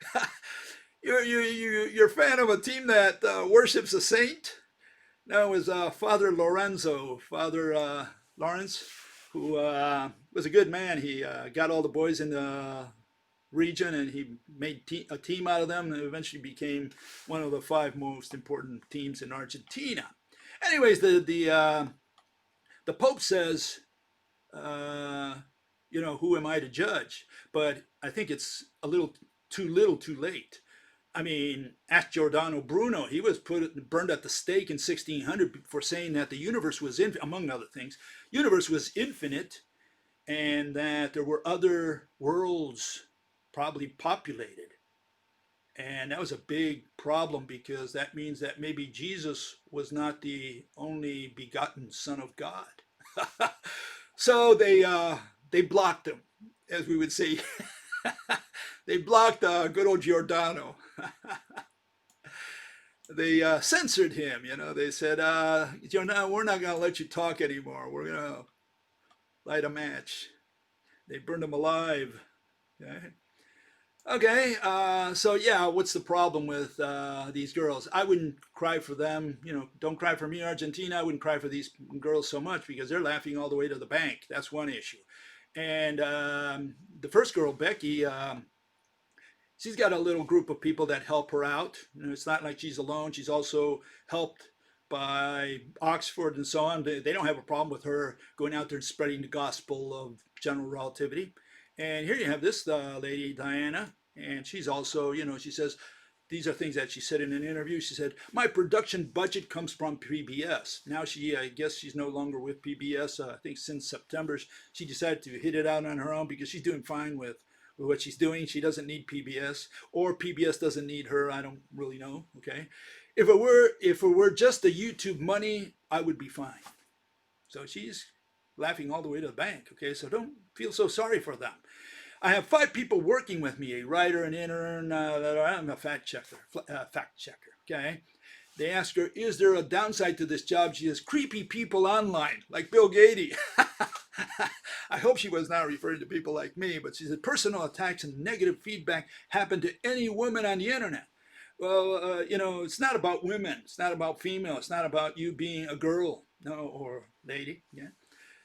you're a fan of a team that worships a saint? No, it was Father Lorenzo, Father Lawrence, who was a good man. He got all the boys in the region and he made a team out of them and eventually became one of the 5 most important teams in Argentina. Anyways, the Pope says, who am I to judge? But I think it's a little too late. I mean, ask Giordano Bruno. He was burned at the stake in 1600 for saying that the universe was, among other things, universe was infinite, and that there were other worlds probably populated. And that was a big problem because that means that maybe Jesus was not the only begotten Son of God. So they blocked him, as we would say. They blocked good old Giordano. They censored him. They said, Giordano, we're not going to let you talk anymore. We're going to light a match. They burned him alive. Okay, so yeah, what's the problem with these girls? I wouldn't cry for them. Don't cry for me, Argentina. I wouldn't cry for these girls so much because they're laughing all the way to the bank. That's one issue. And the first girl, Becky, she's got a little group of people that help her out. It's not like she's alone. She's also helped by Oxford and so on. They don't have a problem with her going out there and spreading the gospel of general relativity. And here you have this lady, Diana, and she's also, she says, these are things that she said in an interview. She said, my production budget comes from PBS. Now I guess she's no longer with PBS. I think since September, she decided to hit it out on her own because she's doing fine with what she's doing. She doesn't need PBS, or PBS doesn't need her. I don't really know. Okay. If it were just the YouTube money, I would be fine. So she's laughing all the way to the bank. Okay. So don't feel so sorry for them. I have 5 people working with me, a writer, an intern, I'm a fact checker. Okay. They ask her, is there a downside to this job? She says, creepy people online, like Bill Gates. I hope she was not referring to people like me, but she said, personal attacks and negative feedback happen to any woman on the internet. Well, it's not about women. It's not about female. It's not about you being a girl, no, or lady. Yeah.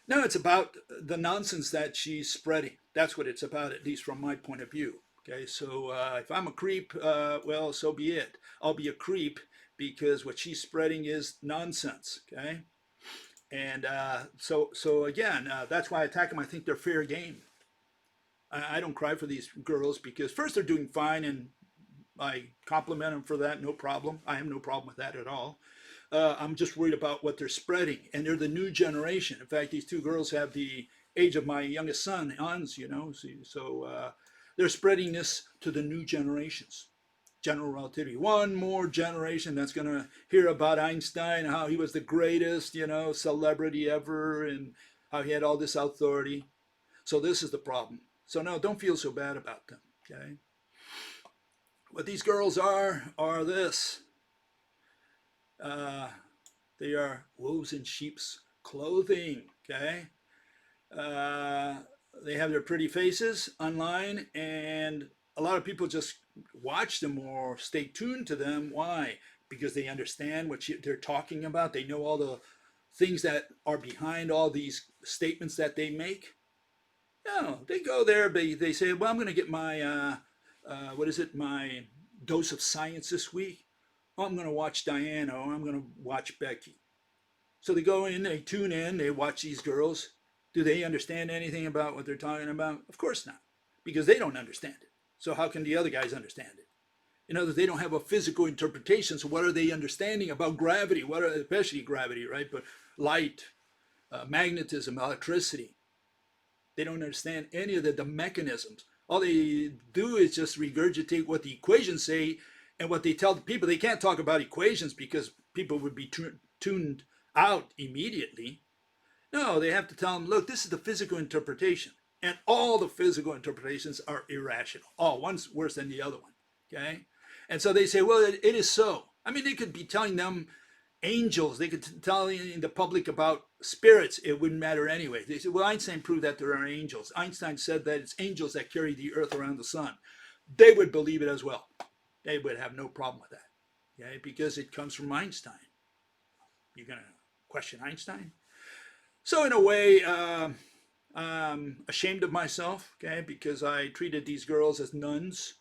No, it's about the nonsense that she's spreading. That's what it's about, at least from my point of view. Okay, so if I'm a creep, well, so be it. I'll be a creep because what she's spreading is nonsense. Okay, and so again, that's why I attack them. I think they're fair game. I don't cry for these girls because first they're doing fine, and I compliment them for that. No problem. I have no problem with that at all. I'm just worried about what they're spreading, and they're the new generation. In fact, these 2 girls have the age of my youngest son, Hans. So they're spreading this to the new generations. General relativity. One more generation that's going to hear about Einstein, how he was the greatest, celebrity ever, and how he had all this authority. So this is the problem. So no, don't feel so bad about them. Okay. What these girls are this. They are wolves in sheep's clothing. Okay. They have their pretty faces online, and a lot of people just watch them or stay tuned to them. Why? Because they understand what they're talking about. They know all the things that are behind all these statements that they make. No, they go there. They say, well, I'm going to get my, my dose of science this week. Oh, I'm going to watch Diana, or I'm going to watch Becky. So they go in, they tune in, they watch these girls. Do they understand anything about what they're talking about? Of course not, because they don't understand it. So how can the other guys understand it? In other words, they don't have a physical interpretation. So what are they understanding about gravity? What are, especially gravity, right? But light, magnetism, electricity. They don't understand any of the mechanisms. All they do is just regurgitate what the equations say and what they tell the people. They can't talk about equations because people would be tuned out immediately. No, they have to tell them, look, this is the physical interpretation. And all the physical interpretations are irrational. Oh, one's worse than the other one. Okay? And so they say, well, it is so. I mean, they could be telling them angels. They could tell the public about spirits. It wouldn't matter anyway. They said, well, Einstein proved that there are angels. Einstein said that it's angels that carry the earth around the sun. They would believe it as well. They would have no problem with that. Okay? Because it comes from Einstein. You're going to question Einstein? So in a way, I'm ashamed of myself, okay, because I treated these girls as nuns,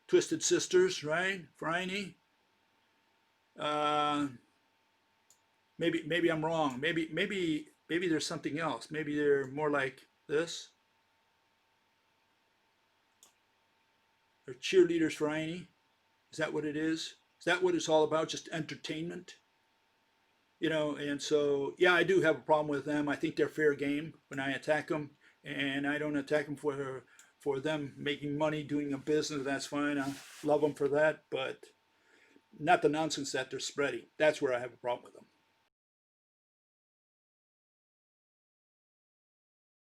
twisted sisters, right, Phryne? Uh, maybe I'm wrong. Maybe there's something else. Maybe they're more like this. They're cheerleaders, Phryne. Is that what it is? Is that what it's all about? Just entertainment? You know, and so, yeah, I do have a problem with them. I think they're fair game when I attack them, and I don't attack them for them making money, doing a business. That's fine. I love them for that, but not the nonsense that they're spreading. That's where I have a problem with them.